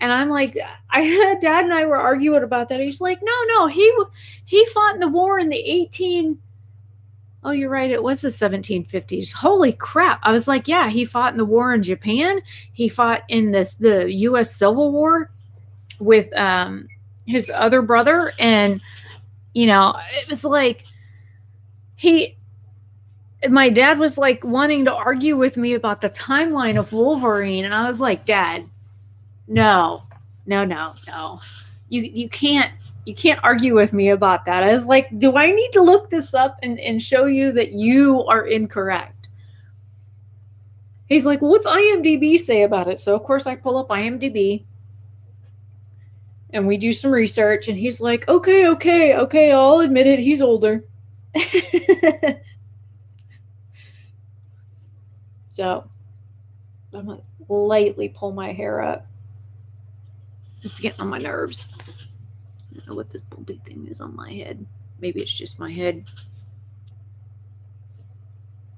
And I'm like, Dad and I were arguing about that. He's like, no, he fought in the war in the Oh, you're right. It was the 1750s. Holy crap. I was like, yeah, he fought in the war in Japan. He fought in the U.S. Civil War with his other brother. And, it was like my dad was like wanting to argue with me about the timeline of Wolverine. And I was like, Dad, no. You can't argue with me about that. I was like, do I need to look this up and show you that you are incorrect? He's like, well, what's IMDb say about it? So, of course, I pull up IMDb and we do some research. And he's like, okay, I'll admit it. He's older. So, I'm going to lightly pull my hair up. It's getting on my nerves. I don't know what this bumpy thing is on my head. Maybe it's just my head.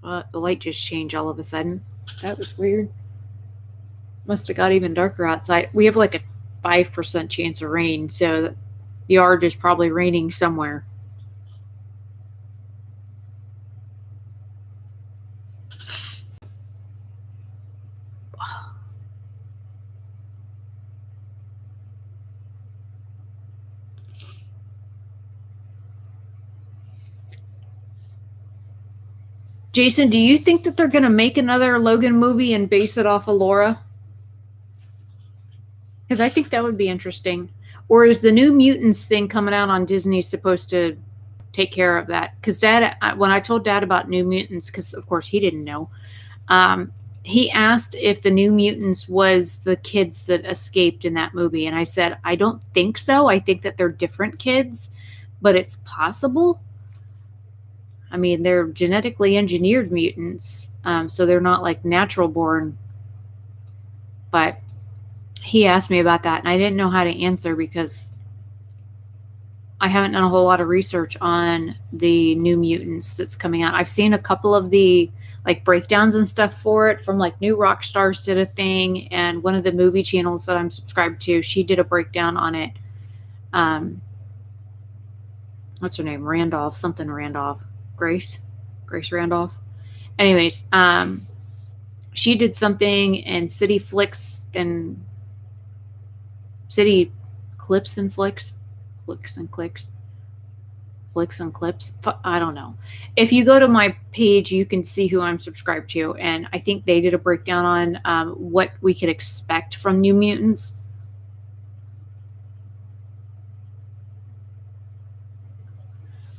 The light just changed all of a sudden. That was weird. Must have got even darker outside. We have like a 5% chance of rain, so the yard is probably raining somewhere. Jason, do you think that they're going to make another Logan movie and base it off of Laura? Because I think that would be interesting. Or is the New Mutants thing coming out on Disney supposed to take care of that? Because Dad, when I told Dad about New Mutants, because of course he didn't know, he asked if the New Mutants was the kids that escaped in that movie. And I said, I don't think so. I think that they're different kids, but it's possible. I mean, they're genetically engineered mutants, so they're not like natural born. But he asked me about that, and I didn't know how to answer because I haven't done a whole lot of research on the New Mutants that's coming out. I've seen a couple of the like breakdowns and stuff for it from like New Rock Stars did a thing, and one of the movie channels that I'm subscribed to, she did a breakdown on it. What's her name? Something Randolph. Grace Randolph. Anyways, she did something in City Flicks and City Clips and Flicks, Flicks and Clicks, Flicks and Clips. I don't know. If you go to my page, you can see who I'm subscribed to, and I think they did a breakdown on what we could expect from New Mutants.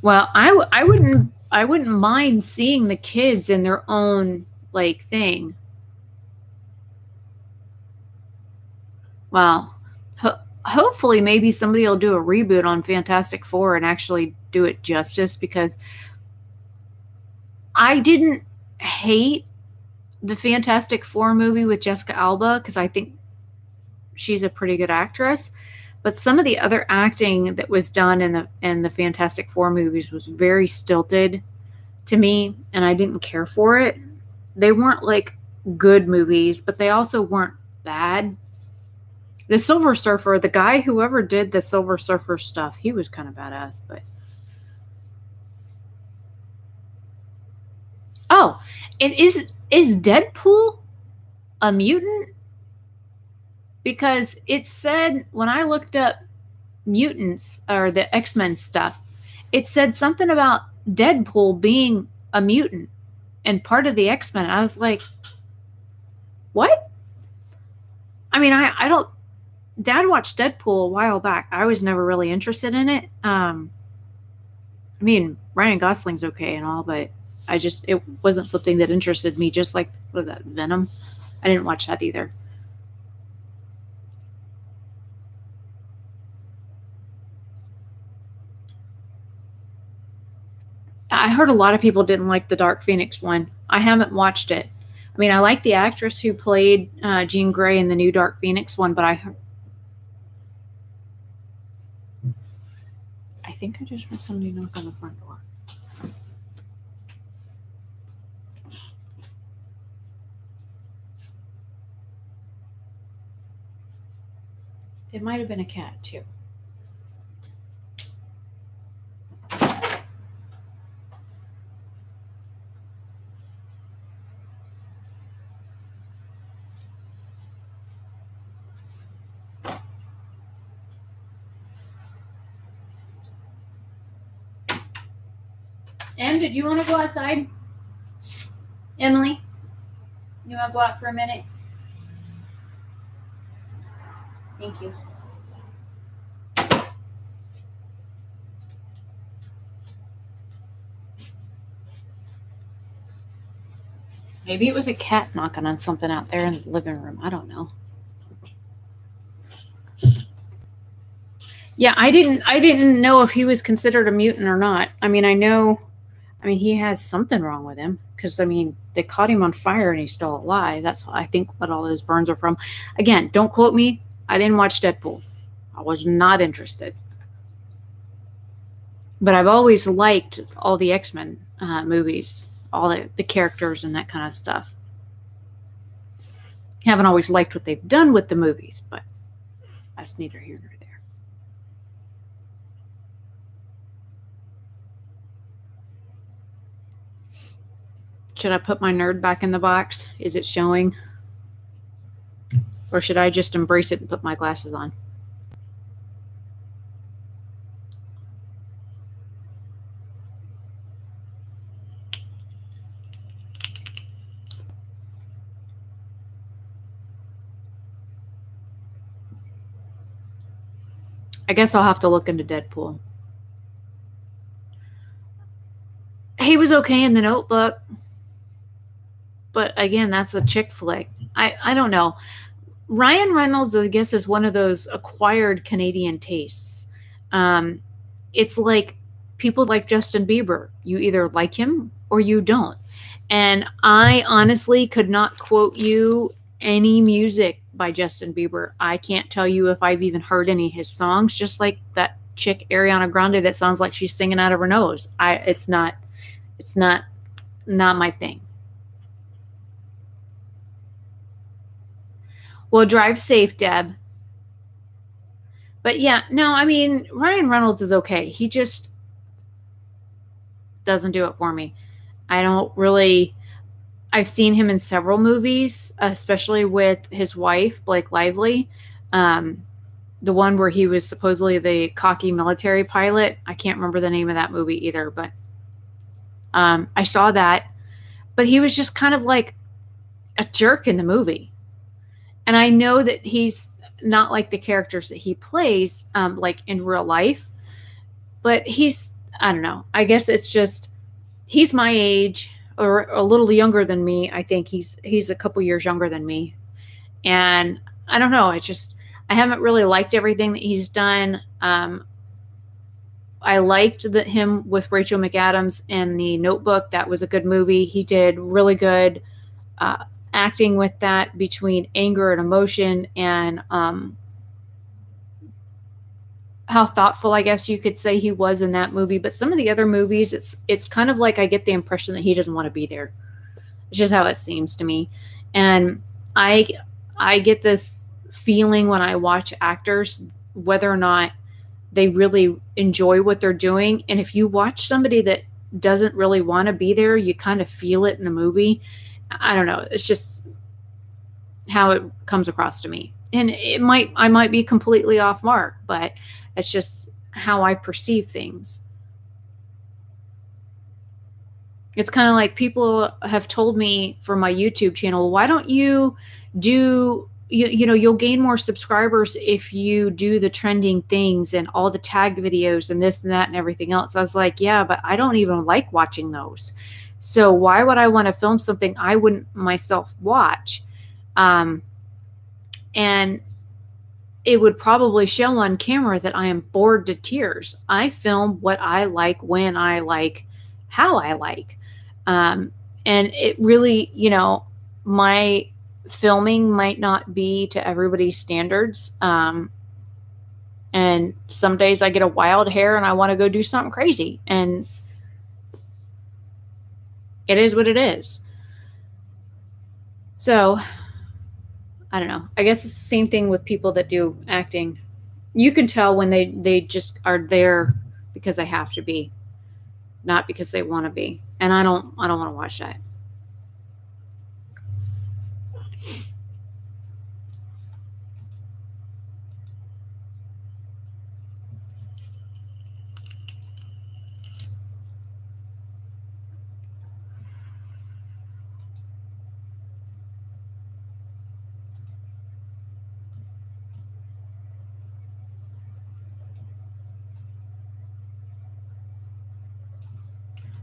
Well, I wouldn't mind seeing the kids in their own like thing. Well, hopefully maybe somebody will do a reboot on Fantastic Four and actually do it justice, because I didn't hate the Fantastic Four movie with Jessica Alba because I think she's a pretty good actress. But some of the other acting that was done in the Fantastic Four movies was very stilted to me, and I didn't care for it. They weren't like good movies, but they also weren't bad. The Silver Surfer, the guy whoever did the Silver Surfer stuff, he was kind of badass. But oh, and is Deadpool a mutant? Because it said when I looked up mutants or the X-Men stuff, it said something about Deadpool being a mutant and part of the X-Men. I was like, what? I mean, I don't. Dad watched Deadpool a while back. I was never really interested in it. I mean, Ryan Gosling's okay and all, but it wasn't something that interested me. Just like, what was that, Venom? I didn't watch that either. I heard a lot of people didn't like the Dark Phoenix one. I haven't watched it. I mean, I like the actress who played Jean Grey in the new Dark Phoenix one, but I think I just heard somebody knock on the front door. It might have been a cat, too. Em, did you want to go outside? Emily, you want to go out for a minute? Thank you. Maybe it was a cat knocking on something out there in the living room. I don't know. Yeah, I didn't know if he was considered a mutant or not. I mean, I know I mean, he has something wrong with him because, I mean, they caught him on fire and he's still alive. That's, I think, what all those burns are from. Again, don't quote me. I didn't watch Deadpool. I was not interested. But I've always liked all the X-Men movies, all the characters and that kind of stuff. Haven't always liked what they've done with the movies, but that's neither here nor there. Should I put my nerd back in the box? Is it showing? Or should I just embrace it and put my glasses on? I guess I'll have to look into Deadpool. He was okay in The Notebook. But again, that's a chick flick. I don't know. Ryan Reynolds, I guess, is one of those acquired Canadian tastes. It's like people like Justin Bieber. You either like him or you don't. And I honestly could not quote you any music by Justin Bieber. I can't tell you if I've even heard any of his songs, just like that chick Ariana Grande that sounds like she's singing out of her nose. It's not my thing. Well, drive safe, Deb. But yeah, no, I mean, Ryan Reynolds is okay. He just doesn't do it for me. I don't really. I've seen him in several movies, especially with his wife, Blake Lively. The one where he was supposedly the cocky military pilot. I can't remember the name of that movie either, but I saw that. But he was just kind of like a jerk in the movie. And I know that he's not like the characters that he plays, like in real life, but I don't know. I guess it's just, he's my age or a little younger than me. I think he's a couple years younger than me. And I don't know. I haven't really liked everything that he's done. I liked him with Rachel McAdams in The Notebook. That was a good movie. He did really good acting with that between anger and emotion and how thoughtful, I guess you could say, he was in that movie. But some of the other movies, it's kind of like I get the impression that he doesn't want to be there. It's just how it seems to me. And I get this feeling when I watch actors, whether or not they really enjoy what they're doing. And if you watch somebody that doesn't really want to be there, you kind of feel it in the movie. I don't know. It's just how it comes across to me. And I might be completely off mark, but it's just how I perceive things. It's kind of like people have told me for my YouTube channel, why don't you do, you'll gain more subscribers if you do the trending things and all the tag videos and this and that and everything else. I was like, yeah, but I don't even like watching those. So why would I want to film something I wouldn't myself watch? And it would probably show on camera that I am bored to tears. I film what I like, when I like, how I like. And it really, my filming might not be to everybody's standards. And some days I get a wild hair and I want to go do something crazy. And it is what it is. So, I don't know. I guess it's the same thing with people that do acting. You can tell when they just are there because they have to be, not because they want to be. And I don't want to watch that.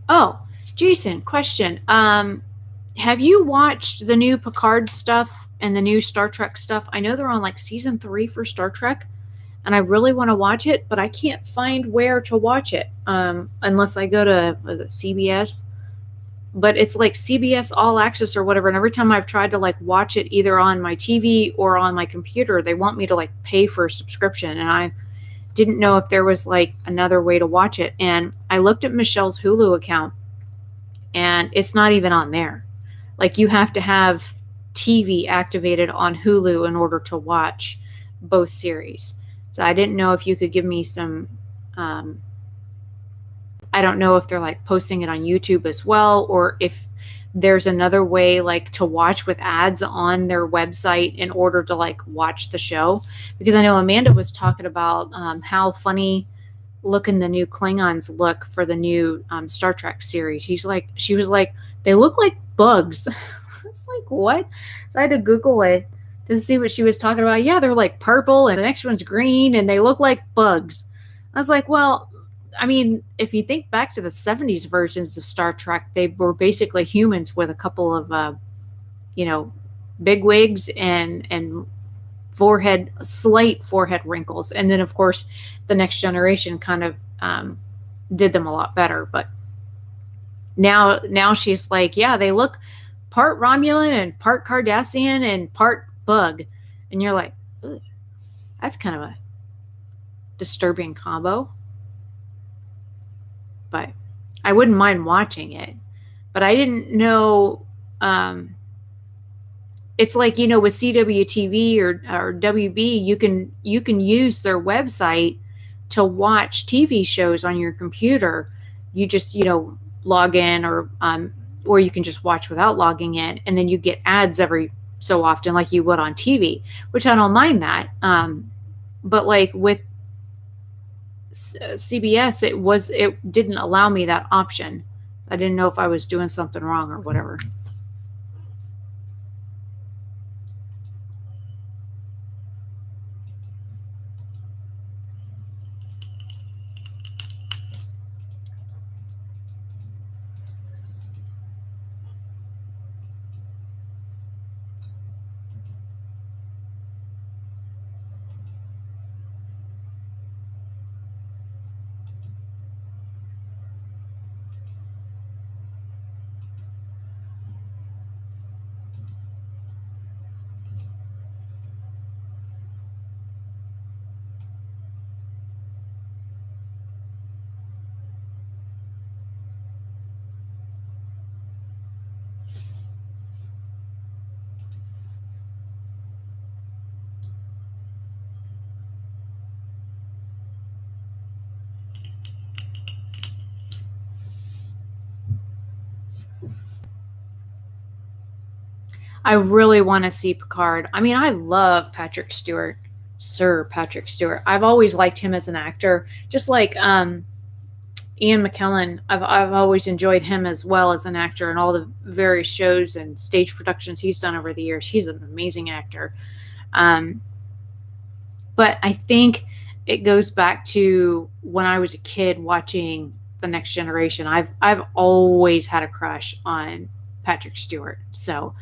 Oh, Jason, question. Have you watched the new Picard stuff and the new Star Trek stuff? I know they're on like season 3 for Star Trek. and I really want to watch it, but I can't find where to watch it unless I go to CBS. But it's like CBS All Access or whatever, and every time I've tried to like watch it either on my TV or on my computer, they want me to like pay for a subscription, and I didn't know if there was like another way to watch it. And I looked at Michelle's Hulu account, and it's not even on there. Like, you have to have TV activated on Hulu in order to watch both series. So I didn't know if you could give me some I don't know if they're like posting it on YouTube as well, or if there's another way like to watch with ads on their website in order to like watch the show. Because I know Amanda was talking about how funny looking the new Klingons look for the new Star Trek series. She was like, they look like bugs. It's like, what? So I had to Google it to see what she was talking about. Yeah, they're like purple and the next one's green and they look like bugs. I was like, well, I mean, if you think back to the 70s versions of Star Trek, they were basically humans with a couple of, big wigs and slight forehead wrinkles. And then, of course, the Next Generation kind of did them a lot better. But now she's like, yeah, they look part Romulan and part Cardassian and part bug. And you're like, ugh, that's kind of a disturbing combo. But I wouldn't mind watching it. But I didn't know. It's like, with CWTV or WB, you can use their website to watch TV shows on your computer. You just log in, or you can just watch without logging in, and then you get ads every so often, like you would on TV, which I don't mind that. But like with CBS, it didn't allow me that option. I didn't know if I was doing something wrong or whatever. I really want to see Picard. I mean, I love Patrick Stewart, Sir Patrick Stewart. I've always liked him as an actor, just like Ian McKellen. I've always enjoyed him as well as an actor in all the various shows and stage productions he's done over the years. He's an amazing actor. But I think it goes back to when I was a kid watching The Next Generation. I've always had a crush on Patrick Stewart. So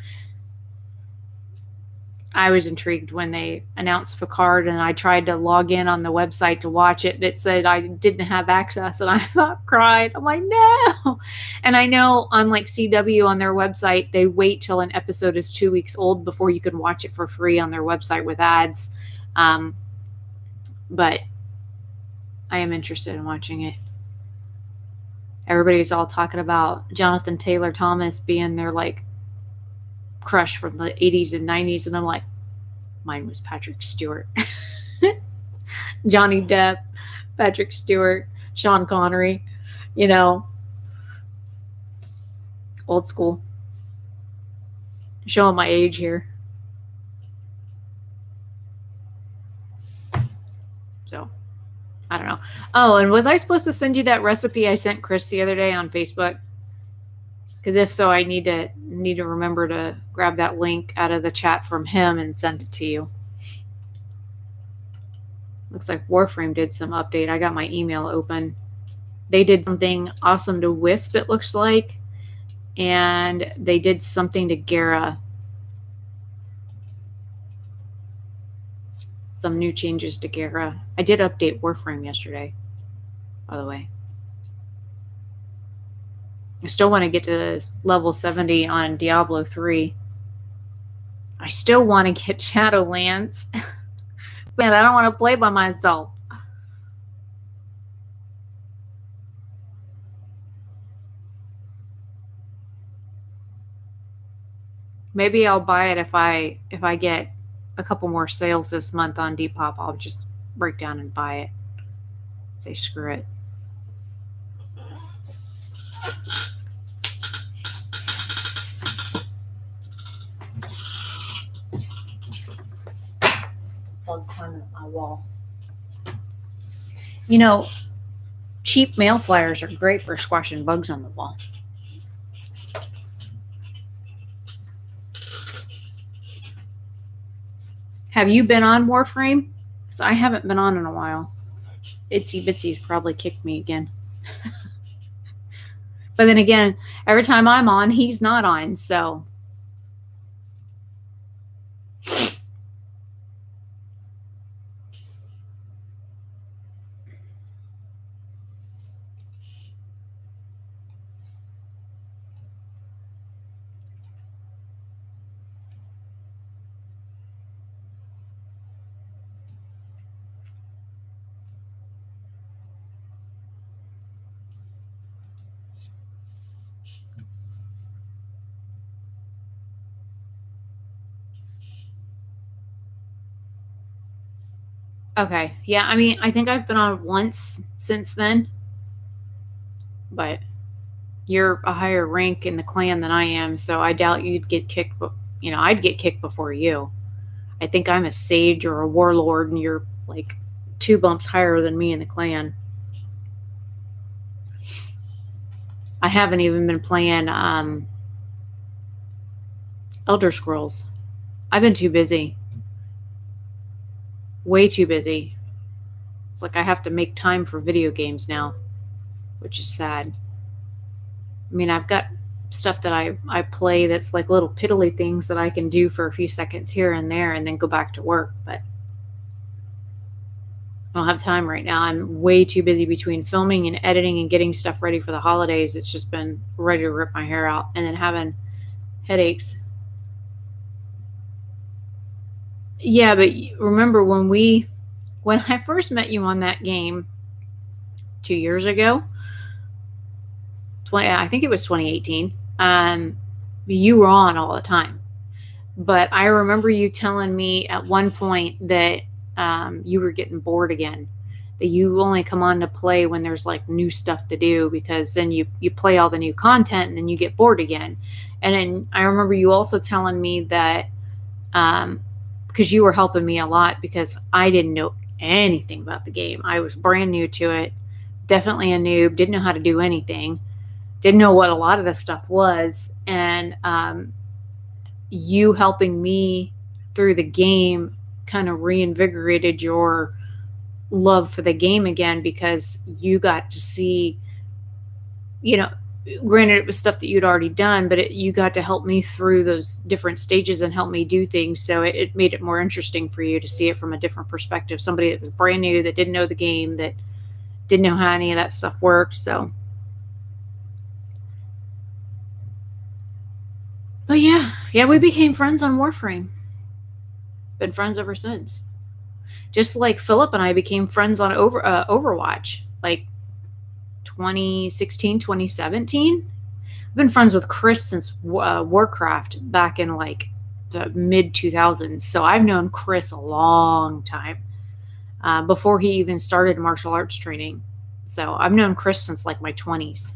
I was intrigued when they announced Picard, and I tried to log in on the website to watch it. It said I didn't have access, and I about cried. I'm like, no. And I know on like CW on their website, they wait till an episode is 2 weeks old before you can watch it for free on their website with ads. But I am interested in watching it. Everybody's all talking about Jonathan Taylor Thomas being their like crush from the 80s and 90s, and I'm like, mine was Patrick Stewart. Johnny Depp, Patrick Stewart, Sean Connery, old school. Showing my age here. So I don't know. Oh, and was I supposed to send you that recipe I sent Chris the other day on Facebook? Because if so, I need to remember to grab that link out of the chat from him and send it to you. Looks like Warframe did some update. I got my email open. They did something awesome to Wisp, it looks like. And they did something to Gara. some new changes to Gera. I did update Warframe yesterday, by the way. I still want to get to level 70 on Diablo 3. I still want to get Shadowlands. Man, I don't want to play by myself. Maybe I'll buy it if I get a couple more sales this month on Depop. I'll just break down and buy it. Say screw it. Bug climbing up my wall. You know, cheap mail flyers are great for squashing bugs on the wall. Have you been on Warframe? Because I haven't been on in a while. Itsy Bitsy's probably kicked me again. But then again, every time I'm on, he's not on, so. Okay, yeah, I mean, I think I've been on once since then, but you're a higher rank in the clan than I am, so I doubt you'd get kicked. You know, I'd get kicked before you. I think I'm a sage or a warlord, and you're like 2 bumps higher than me in the clan. I haven't even been playing Elder Scrolls. I've been too busy. Way too busy. It's like I have to make time for video games now, which is sad. I mean, I've got stuff that I play that's like little piddly things that I can do for a few seconds here and there and then go back to work, but I don't have time right now. I'm way too busy between filming and editing and getting stuff ready for the holidays. It's just been ready to rip my hair out and then having headaches. Yeah, but remember when I first met you on that game 2 years ago, I think it was 2018, you were on all the time. But I remember you telling me at one point that you were getting bored again, that you only come on to play when there's like new stuff to do, because then you play all the new content and then you get bored again. And then I remember you also telling me that because you were helping me a lot because I didn't know anything about the game. I was brand new to it, definitely a noob, didn't know how to do anything, didn't know what a lot of the stuff was. And you helping me through the game kind of reinvigorated your love for the game again, because you got to see, you know, granted it was stuff that you'd already done, but you got to help me through those different stages and help me do things. So it made it more interesting for you to see it from a different perspective. Somebody that was brand new, that didn't know the game, that didn't know how any of that stuff worked. So, but yeah, we became friends on Warframe. Been friends ever since. Just like Philip and I became friends on Overwatch, like 2016, 2017. I've been friends with Chris since Warcraft back in like the mid 2000s. So I've known Chris a long time, before he even started martial arts training. So I've known Chris since like my 20s.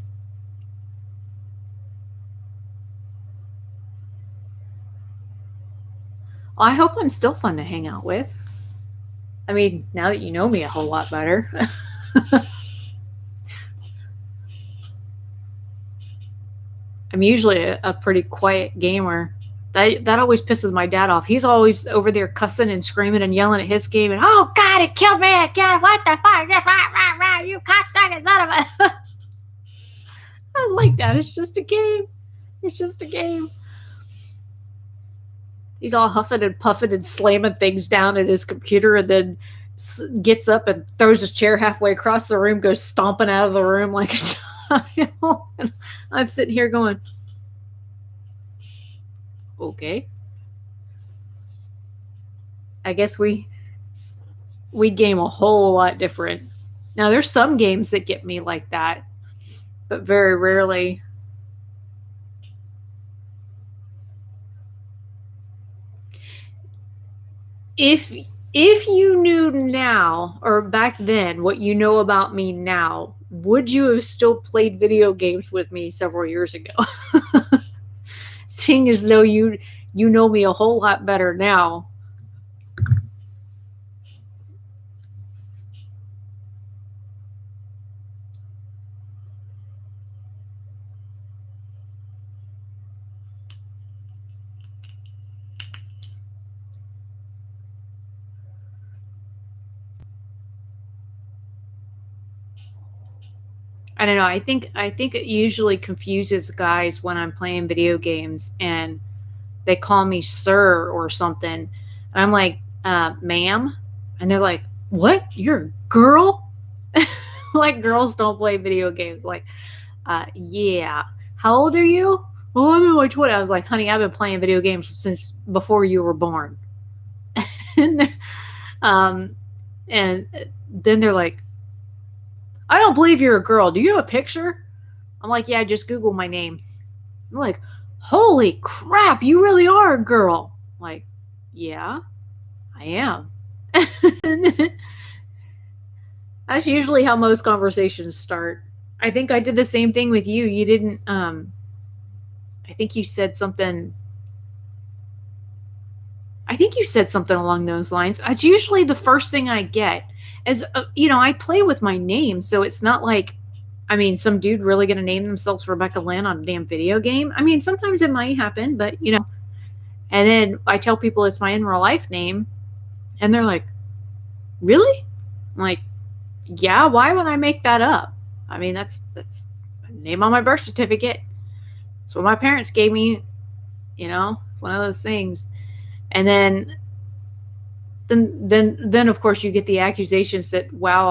Well, I hope I'm still fun to hang out with. I mean, now that you know me a whole lot better. I'm usually a pretty quiet gamer. That always pisses my dad off. He's always over there cussing and screaming and yelling at his game, and oh god, it killed me again! What the fuck? You cocksucker son of a! I was like, Dad, it's just a game. It's just a game. He's all huffing and puffing and slamming things down at his computer, and then gets up and throws his chair halfway across the room, goes stomping out of the room like a child. And I'm sitting here going, okay. I guess we game a whole lot different. Now, there's some games that get me like that, but very rarely. If you knew now or back then what you know about me now, would you have still played video games with me several years ago? Seeing as though you know me a whole lot better now. I don't know. I think it usually confuses guys when I'm playing video games and they call me sir or something. And I'm like, ma'am. And they're like, what? You're a girl? Like girls don't play video games. Like, yeah. How old are you? Oh, I'm in my 20s. I was like, honey, I've been playing video games since before you were born. and, and then they're like, I don't believe you're a girl. Do you have a picture? I'm like, yeah, just Google my name. I'm like, holy crap, you really are a girl. I'm like, yeah, I am. That's usually how most conversations start. I think I did the same thing with you. You didn't, I think you said something. I think you said something along those lines. It's usually the first thing I get. As I play with my name, so it's not like, I mean, some dude really going to name themselves Rebecca Lynn on a damn video game. I mean, sometimes it might happen, but and then I tell people it's my in real life name, and they're like, really? I'm like, yeah, why would I make that up? I mean, that's a name on my birth certificate. It's what my parents gave me, one of those things. And then of course you get the accusations that WoW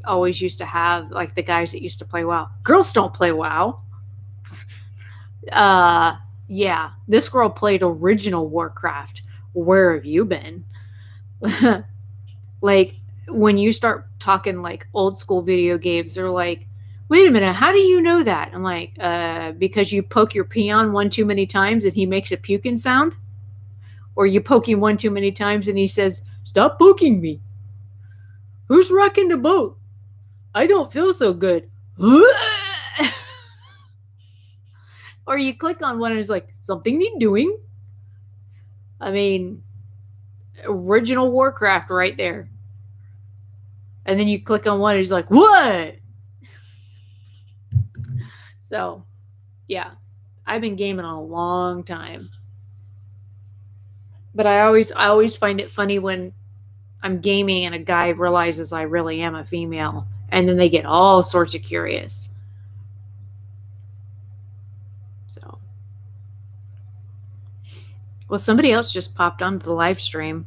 always used to have, like the guys that used to play WoW. Girls don't play WoW. Yeah, this girl played original Warcraft. Where have you been? Like when you start talking like old school video games, they're like, wait a minute, how do you know that? I'm like, because you poke your peon one too many times and he makes a puking sound. Or you poke him one too many times and he says, stop poking me. Who's rocking the boat? I don't feel so good. Or you click on one and it's like, something need doing. I mean, original Warcraft right there. And then you click on one and it's like, what? So, yeah. I've been gaming a long time. But I always find it funny when I'm gaming and a guy realizes I really am a female, and then they get all sorts of curious. So, well, somebody else just popped onto the live stream.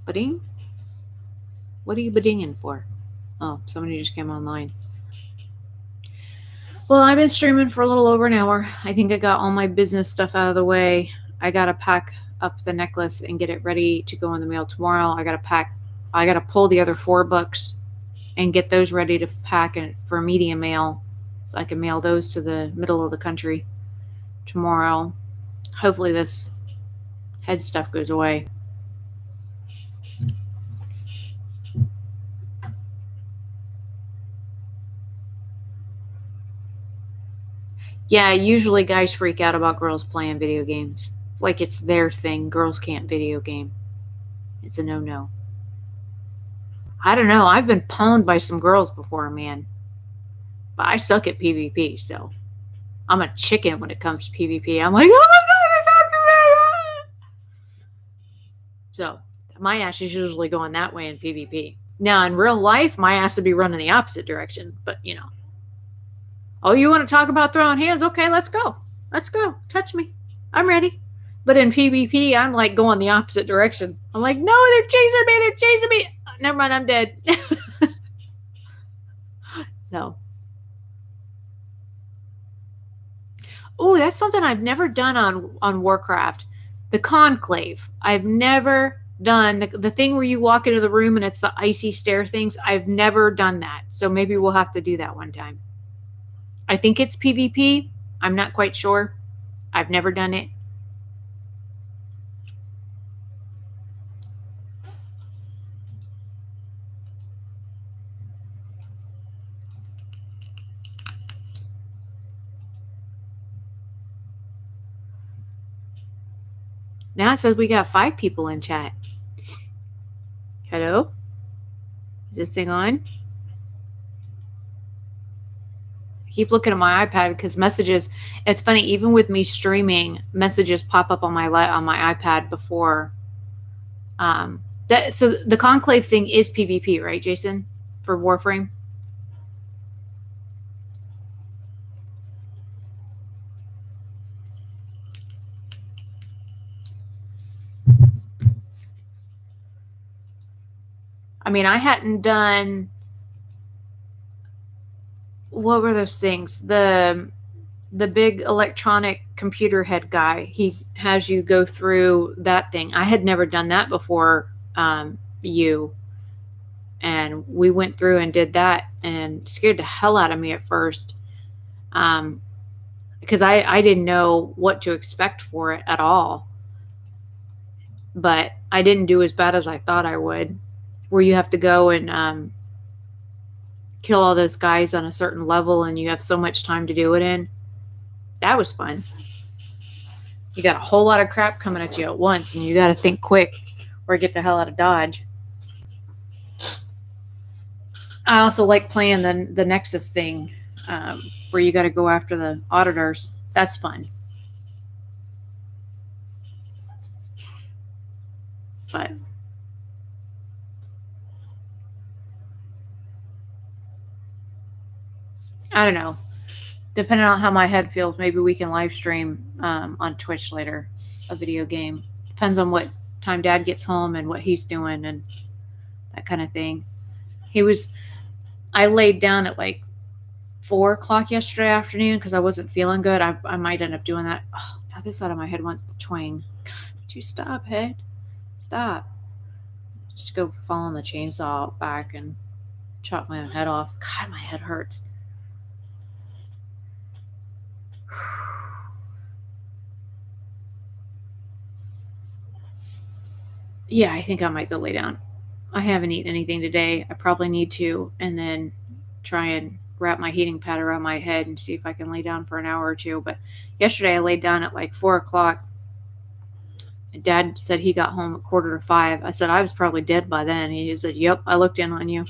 Budding? What are you buddinging for? Oh, somebody just came online. Well, I've been streaming for a little over an hour. I think I got all my business stuff out of the way. I got to pack up the necklace and get it ready to go in the mail tomorrow. I got to pull the other 4 books and get those ready to pack for medium mail so I can mail those to the middle of the country tomorrow. Hopefully this head stuff goes away. Yeah, usually guys freak out about girls playing video games. It's like it's their thing. Girls can't video game. It's a no-no. I don't know. I've been pwned by some girls before, man. But I suck at PvP, so I'm a chicken when it comes to PvP. I'm like, oh my god, so my ass is usually going that way in PvP. Now, in real life, my ass would be running the opposite direction, but Oh, you want to talk about throwing hands? Okay, let's go. Let's go. Touch me. I'm ready. But in PvP, I'm like going the opposite direction. I'm like, no, they're chasing me. They're chasing me. Never mind, I'm dead. So. Oh, that's something I've never done on Warcraft. The conclave. I've never done the thing where you walk into the room and it's the icy stair things. I've never done that. So maybe we'll have to do that one time. I think it's PvP. I'm not quite sure. I've never done it. Now it says we got 5 people in chat. Hello? Is this thing on? I keep looking at my iPad because messages, it's funny, even with me streaming, messages pop up on my iPad before. So the conclave thing is PvP, right, Jason? For Warframe? I mean, I hadn't done, what were those things? The big electronic computer head guy. He has you go through that thing. I had never done that before you. And we went through and did that and scared the hell out of me at first. Because I didn't know what to expect for it at all. But I didn't do as bad as I thought I would. Where you have to go and kill all those guys on a certain level and you have so much time to do it in. That was fun. You got a whole lot of crap coming at you at once and you got to think quick or get the hell out of Dodge. I also like playing the Nexus thing where you got to go after the auditors. That's fun. But I don't know. Depending on how my head feels, maybe we can live stream on Twitch later a video game. Depends on what time Dad gets home and what he's doing and that kind of thing. I laid down at like 4 o'clock yesterday afternoon because I wasn't feeling good. I might end up doing that. Oh, now this side of my head wants to twang. God, would you stop, head? Stop. Just go fall on the chainsaw back and chop my own head off. God, my head hurts. Yeah, I think I might go lay down. I haven't eaten anything today. I probably need to, and then try and wrap my heating pad around my head and see if I can lay down for an hour or two. But yesterday I laid down at like 4 o'clock. Dad said he got home at 4:45. I said I was probably dead by then. He said, "Yep, I looked in on you."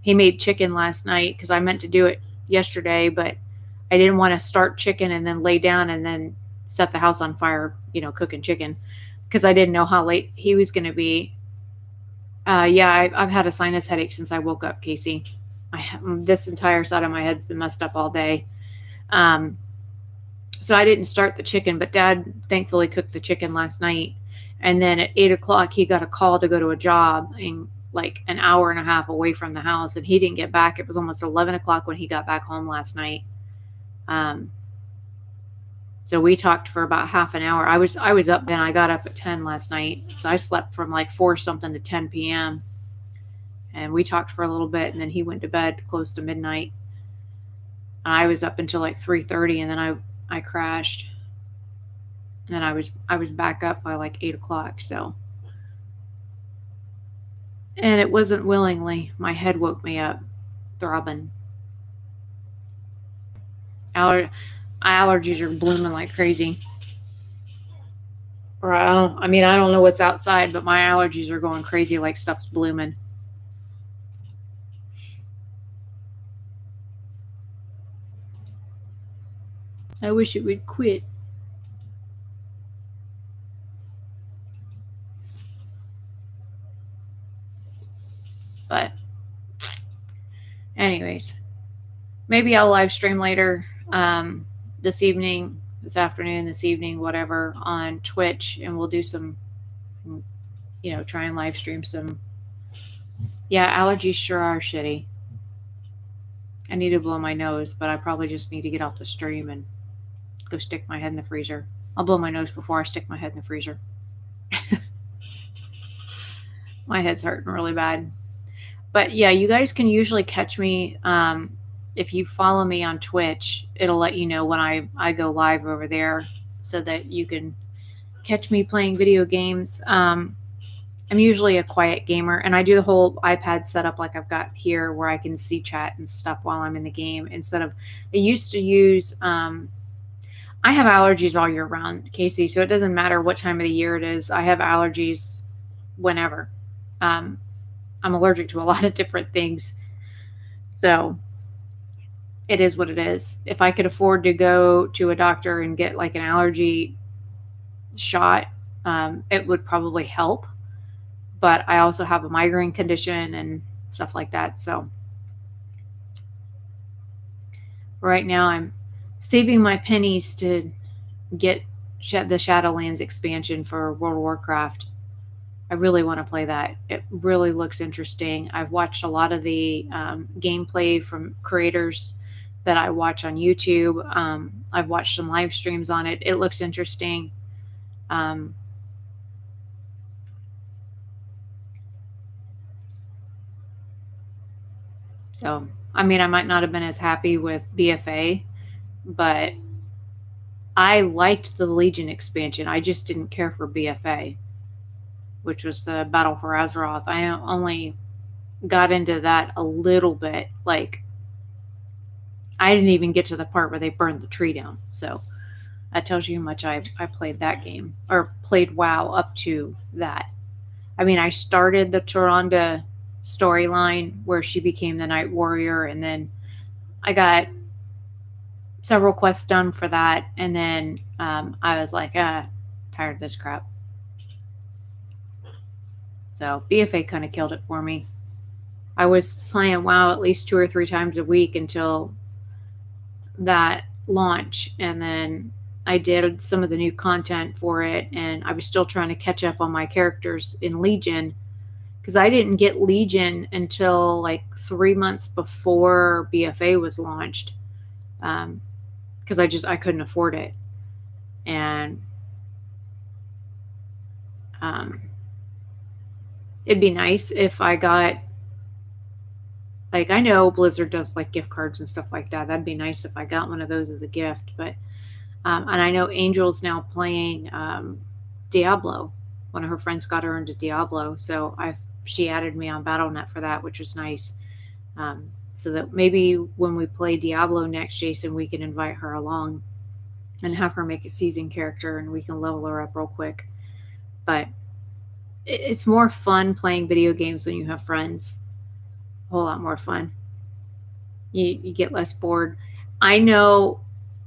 He made chicken last night because I meant to do it yesterday, but I didn't want to start chicken and then lay down and then set the house on fire, cooking chicken, because I didn't know how late he was going to be. Yeah, I've had a sinus headache since I woke up, Casey. This entire side of my head's been messed up all day. So I didn't start the chicken, but Dad thankfully cooked the chicken last night. And then at 8 o'clock, he got a call to go to a job in like an hour and a half away from the house. And he didn't get back. It was almost 11 o'clock when he got back home last night. So we talked for about half an hour. I was up then. I got up at 10 last night. So I slept from like 4 something to 10 p.m. And we talked for a little bit. And then he went to bed close to midnight. And I was up until like 3:30. And then I crashed. And then I was back up by like 8 o'clock. So, and it wasn't willingly. My head woke me up, throbbing. Allergies are blooming like crazy. Or I don't know what's outside, but my allergies are going crazy like stuff's blooming. I wish it would quit. But anyways, maybe I'll live stream later this evening, this afternoon, this evening, whatever, on Twitch, and we'll do some, try and live stream some. Yeah, allergies sure are shitty. I need to blow my nose, but I probably just need to get off the stream and go stick my head in the freezer. I'll blow my nose before I stick my head in the freezer. My head's hurting really bad. But yeah, you guys can usually catch me. If you follow me on Twitch, it'll let you know when I go live over there so that you can catch me playing video games. I'm usually a quiet gamer, and I do the whole iPad setup like I've got here where I can see chat and stuff while I'm in the game instead of, I used to use, I have allergies all year round, Casey, so it doesn't matter what time of the year it is. I have allergies whenever. I'm allergic to a lot of different things. So it is what it is. If I could afford to go to a doctor and get like an allergy shot, it would probably help. But I also have a migraine condition and stuff like that. So right now I'm saving my pennies to get the Shadowlands expansion for World of Warcraft. I really want to play that. It really looks interesting. I've watched a lot of the gameplay from creators that I watch on YouTube. I've watched some live streams on it. It looks interesting. So, I mean, I might not have been as happy with BFA, but I liked the Legion expansion. I just didn't care for BFA, which was the Battle for Azeroth. I only got into that a little bit. Like, I didn't even get to the part where they burned the tree down. So that tells you how much I played that game, or played WoW up to that. I mean, I started the Tyrande storyline where she became the Night Warrior, and then I got several quests done for that, and then I was like, tired of this crap. So BFA kind of killed it for me. I was playing WoW at least 2 or 3 times a week until that launch, and then I did some of the new content for it, and I was still trying to catch up on my characters in Legion, because I didn't get Legion until like 3 months before BFA was launched, because I couldn't afford it. And it'd be nice if I got, like, I know Blizzard does like gift cards and stuff like that. That'd be nice if I got one of those as a gift. But and I know Angel's now playing Diablo. One of her friends got her into Diablo, so she added me on BattleNet for that, which was nice. So that maybe when we play Diablo next, Jason, we can invite her along and have her make a seasoned character, and we can level her up real quick. But it's more fun playing video games when you have friends. A whole lot more fun. You get less bored. I know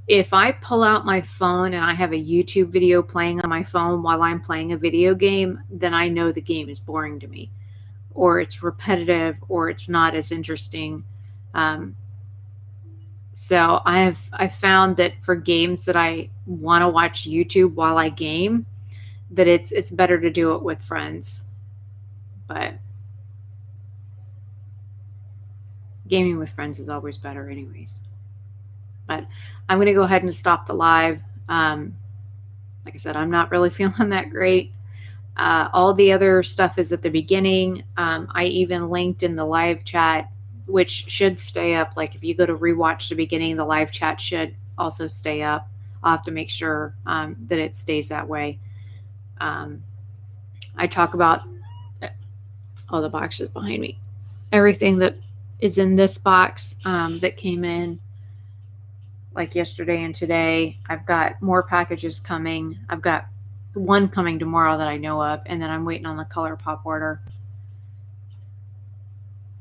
if I pull out my phone and I have a YouTube video playing on my phone while I'm playing a video game, then I know the game is boring to me, or it's repetitive, or it's not as interesting. So I found that for games that I want to watch YouTube while I game, that it's better to do it with friends. But gaming with friends is always better anyways. But I'm going to go ahead and stop the live. Like I said, I'm not really feeling that great. All the other stuff is at the beginning. I even linked in the live chat, which should stay up. Like if you go to rewatch the beginning, the live chat should also stay up. I'll have to make sure that it stays that way. I talk about, the box is behind me. Everything that is in this box that came in like yesterday and today. I've got more packages coming. I've got one coming tomorrow that I know of, and then I'm waiting on the ColourPop order.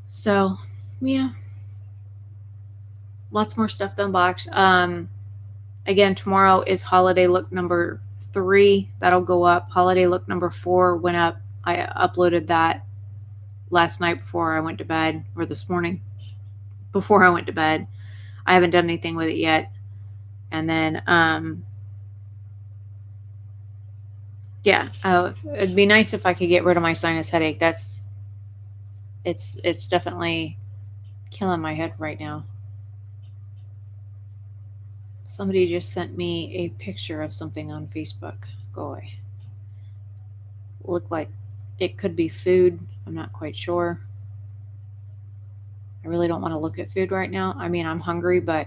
So yeah, lots more stuff to unbox. Again, tomorrow is holiday look number 3. That'll go up. Holiday look number 4 went up. I uploaded that last night before I went to bed, or this morning before I went to bed. I haven't done anything with it yet. And then, yeah, it'd be nice if I could get rid of my sinus headache. It's definitely killing my head right now. Somebody just sent me a picture of something on Facebook. Go away. Look like it could be food. I'm not quite sure. I really don't want to look at food right now. I mean, I'm hungry, but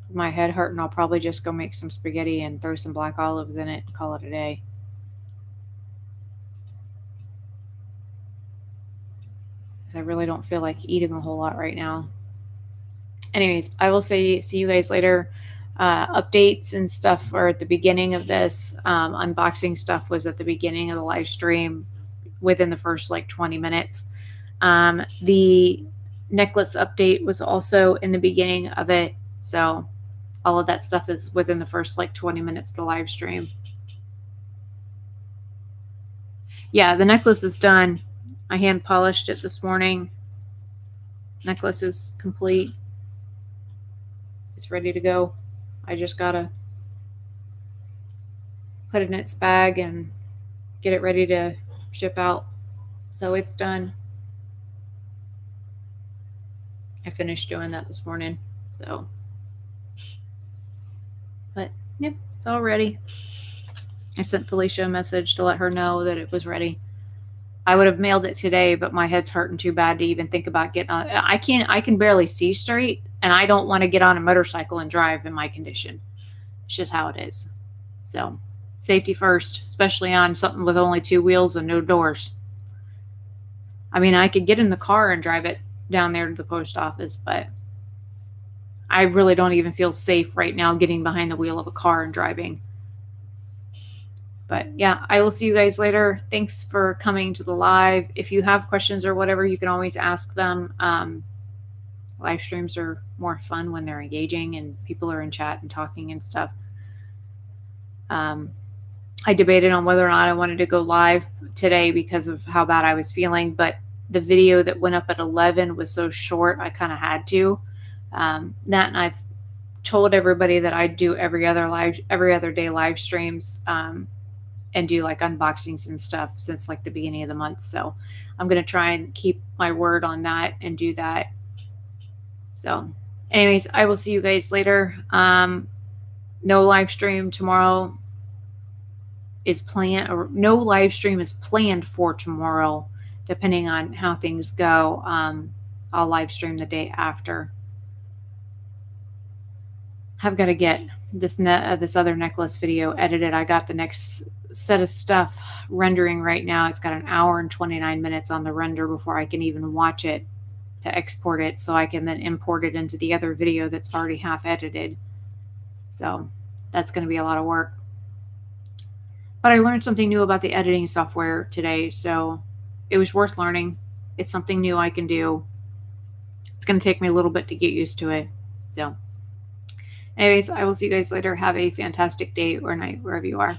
with my head hurting, I'll probably just go make some spaghetti and throw some black olives in it and call it a day. I really don't feel like eating a whole lot right now. Anyways, I will see you guys later. Updates and stuff are at the beginning of this. Unboxing stuff was at the beginning of the live stream within the first like 20 minutes. The necklace update was also in the beginning of it. So all of that stuff is within the first like 20 minutes of the live stream. Yeah, the necklace is done. I hand polished it this morning. Necklace is complete. It's ready to go. I just gotta put it in its bag and get it ready to ship out. So it's done. I finished doing that this morning. So, but yeah, it's all ready. I sent Felicia a message to let her know that it was ready. I would have mailed it today, but my head's hurting too bad to even think about getting on. I can barely see straight, and I don't want to get on a motorcycle and drive in my condition. It's just how it is. So, safety first, especially on something with only 2 wheels and no doors. I mean, I could get in the car and drive it down there to the post office, but I really don't even feel safe right now getting behind the wheel of a car and driving. But yeah, I will see you guys later. Thanks for coming to the live. If you have questions or whatever, you can always ask them. Live streams are more fun when they're engaging and people are in chat and talking and stuff. I debated on whether or not I wanted to go live today because of how bad I was feeling, but the video that went up at 11 was so short, I kind of had to. That, and I've told everybody that I do every other day live streams, and do like unboxings and stuff since like the beginning of the month. So I'm going to try and keep my word on that and do that. So anyways, I will see you guys later. No live stream tomorrow is planned, or no live stream is planned for tomorrow, depending on how things go. I'll live stream the day after. I've got to get this other necklace video edited. I got the next set of stuff rendering right now. It's got an hour and 29 minutes on the render before I can even watch it to export it, so I can then import it into the other video that's already half edited. So that's going to be a lot of work. But I learned something new about the editing software today, so it was worth learning. It's something new I can do. It's going to take me a little bit to get used to it. So anyways, I will see you guys later. Have a fantastic day or night, wherever you are.